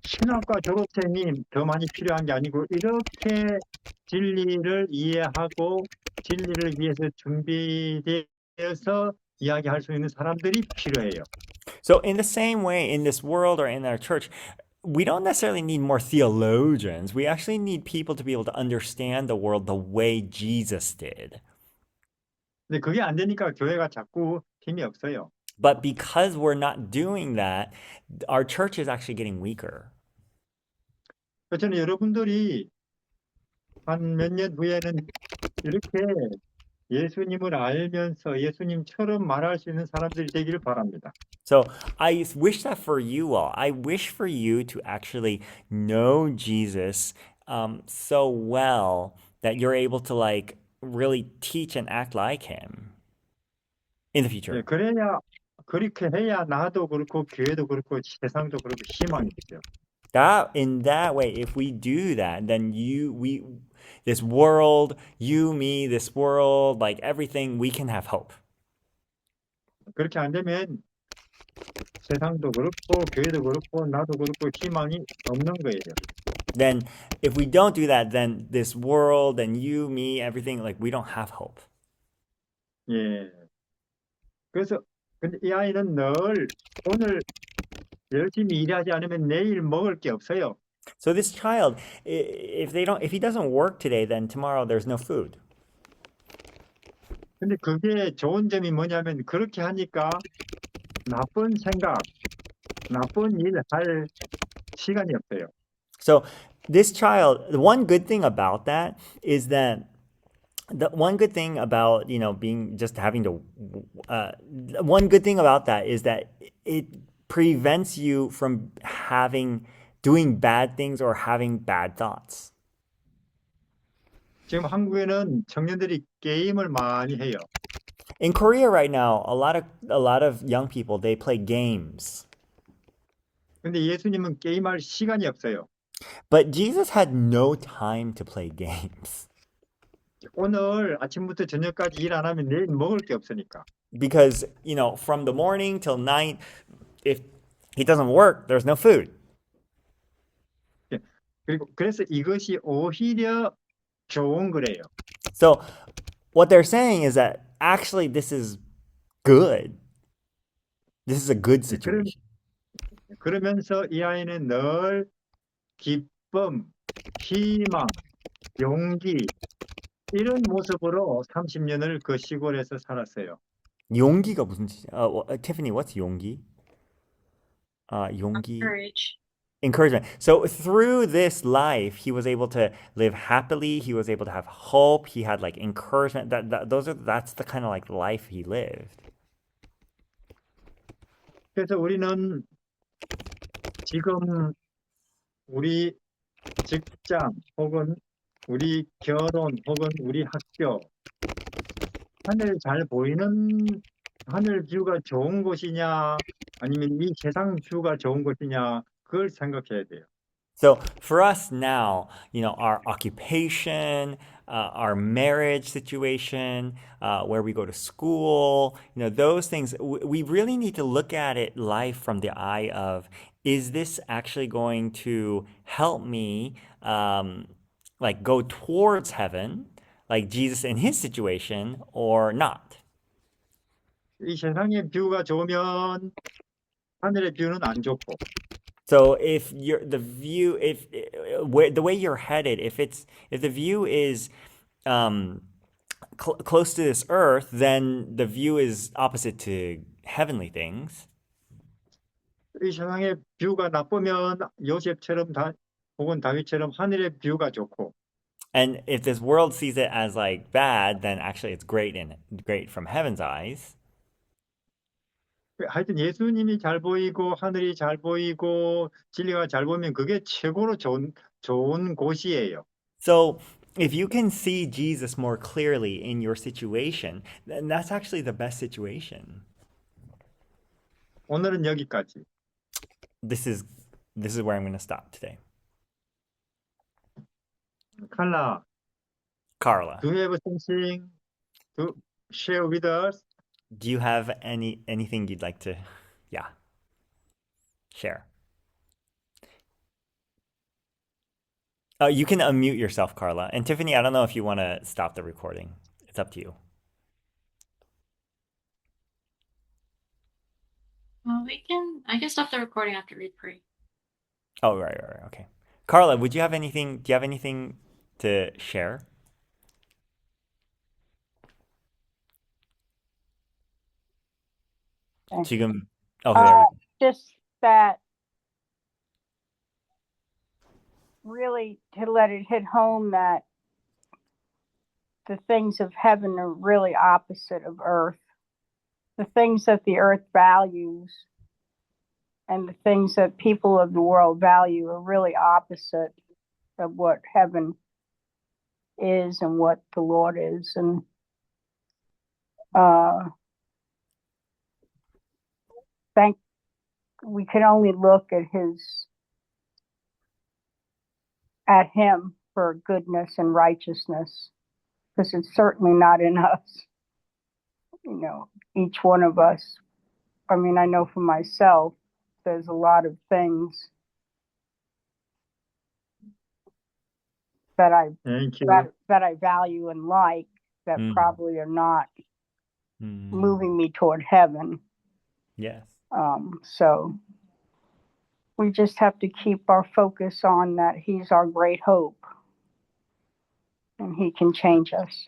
신학과 졸업생이 더 많이 필요한 게 아니고 이렇게 진리를 이해하고 진리를 위해서 준비되어서 이야기할 수 있는 사람들이 필요해요. So in the same way, in this world or in our church, we don't necessarily need more theologians. We actually need people to be able to understand the world the way Jesus did. 근데 그게 안 되니까 교회가 자꾸 힘이 없어요. But because we're not doing that, our church is actually getting weaker. 그래서 저는 여러분들이 한 몇 년 후에는 이렇게 예수님을 알면서 예수님처럼 말할 수 있는 사람들이 되기를 바랍니다. So I wish that for you all. I wish for you to actually know Jesus so well that you're able to really teach and act like him in the future. 네, 그렇게 해야 나도 그렇고 교회도 그렇고 세상도 그렇고 희망이 있어요. In that way, if we do that, then this world, you, me, this world, like everything, we can have hope. 그렇게 안 되면 세상도 그렇고 교회도 그렇고 나도 그렇고 희망이 없는 거예요. then if we don't do that, then this world and you, me, everything, like we don't have hope. 예. 그래서 근데 이 아이는 늘 오늘 열심히 일하지 않으면 내일 먹을 게 없어요. So this child, if he doesn't work today, then tomorrow there's no food. 근데 그게 좋은 점이 뭐냐면 그렇게 하니까 나쁜 생각, 나쁜 일 할 시간이 없어요. So this child, the one good thing about that is that the one good thing about being just having to one good thing about that is that it prevents you from doing bad things or having bad thoughts. 지금 한국에는 청년들이 게임을 많이 해요. In Korea right now, a lot of young people, they play games. 근데 예수님은 게임할 시간이 없어요. But Jesus had no time to play games. 오늘 아침부터 저녁까지 일 안 하면 내일 먹을 게 없으니까. Because, from the morning till night, if he doesn't work, there's no food. 그리고 그래서 이것이 오히려 좋은 거래요. So what they're saying is that actually this is good. This is a good situation. 그러면서 이 아이는 늘 기쁨, 희망, 용기 이런 모습으로 30년을 그 시골에서 살았어요. 용기가 무슨 뜻이야? Tiffany, what's 용기? 용기. Courage. Encouragement. So through this life, he was able to live happily. He was able to have hope. He had like encouragement. That's the kind of like life he lived. 그래서 우리는 지금 우리 직장 혹은 우리 결혼 혹은 우리 학교 하늘 잘 보이는 하늘 뷰가 좋은 곳이냐 아니면 이 세상 뷰가 좋은 곳이냐 그걸 생각해야 돼요. So for us now, our occupation, our marriage situation, where we go to school, those things, we really need to look at it life from the eye of, is this actually going to help me like go towards heaven, like Jesus in his situation, or not? 이 세상의 뷰가 좋으면 하늘의 뷰는 안 좋고 So if the way you're headed, if the view is close to this earth, then the view is opposite to heavenly things. 이 세상의 뷰가 나쁘면 요셉처럼 혹은 다윗처럼 하늘의 뷰가 좋고 And if this world sees it as like bad, then actually it's great from heaven's eyes. 하여튼 예수님이 잘 보이고 하늘이 잘 보이고 진리가 잘 보이면 그게 최고로 좋은 곳이에요. So if you can see Jesus more clearly in your situation, then that's actually the best situation. 오늘은 여기까지. This is where I'm going to stop today. Carla, Carla, do you have something to share with us? do you have anything you'd like to, share? You can unmute yourself, Carla. And Tiffany, I don't know if you want to stop the recording. It's up to you. Well, I can stop the recording after we pray. Oh, right. Okay. Carla, do you have anything to share? 지금, there we go. Just that really to let it hit home that the things of heaven are really opposite of earth. The things that the earth values and the things that people of the world value are really opposite of what heaven is and what the Lord is. And we can only look at him for goodness and righteousness, because it's certainly not in us. Each one of us, I mean, I know for myself, there's a lot of things that I Thank you. that I value and like that Mm. probably are not Mm. moving me toward heaven. Yes. So we just have to keep our focus on that He's our great hope and He can change us.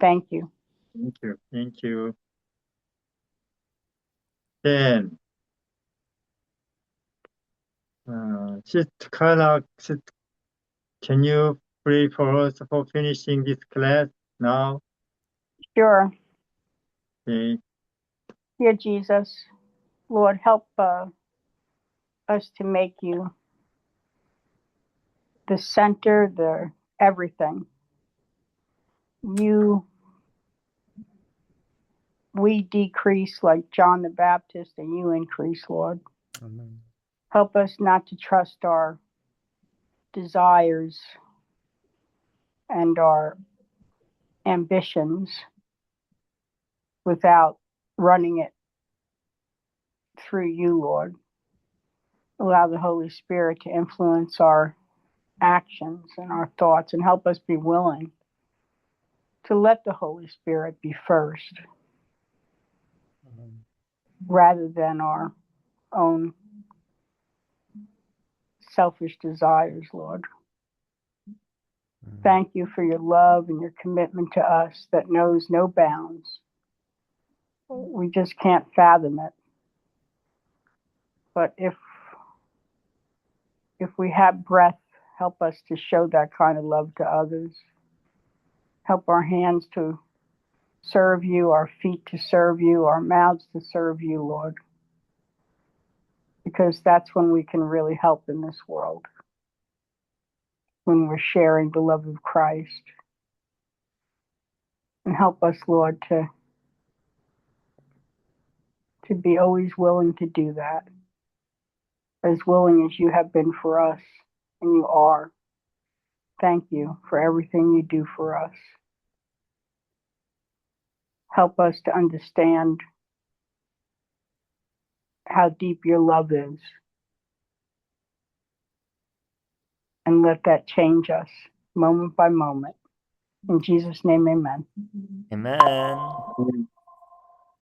Thank you. Thank you. Thank you. Then, Sister Carla, can you pray for us for finishing this class now? Sure. Okay. Dear Jesus, Lord, help us to make you the center, the everything. We decrease like John the Baptist and you increase, Lord. Amen. Help us not to trust our desires and our ambitions without running it through you, Lord. Allow the Holy Spirit to influence our actions and our thoughts and help us be willing to let the Holy Spirit be first rather than our own selfish desires, Lord. Thank you for your love and your commitment to us that knows no bounds. We just can't fathom it. But if we have breath, help us to show that kind of love to others. Help our hands to serve you, our feet to serve you, our mouths to serve you, Lord. Because that's when we can really help in this world. When we're sharing the love of Christ. And help us, Lord, to be always willing to do that. As willing as you have been for us, and you are. Thank you for everything you do for us. Help us to understand how deep your love is. And let that change us moment by moment. In Jesus' name, amen. Amen.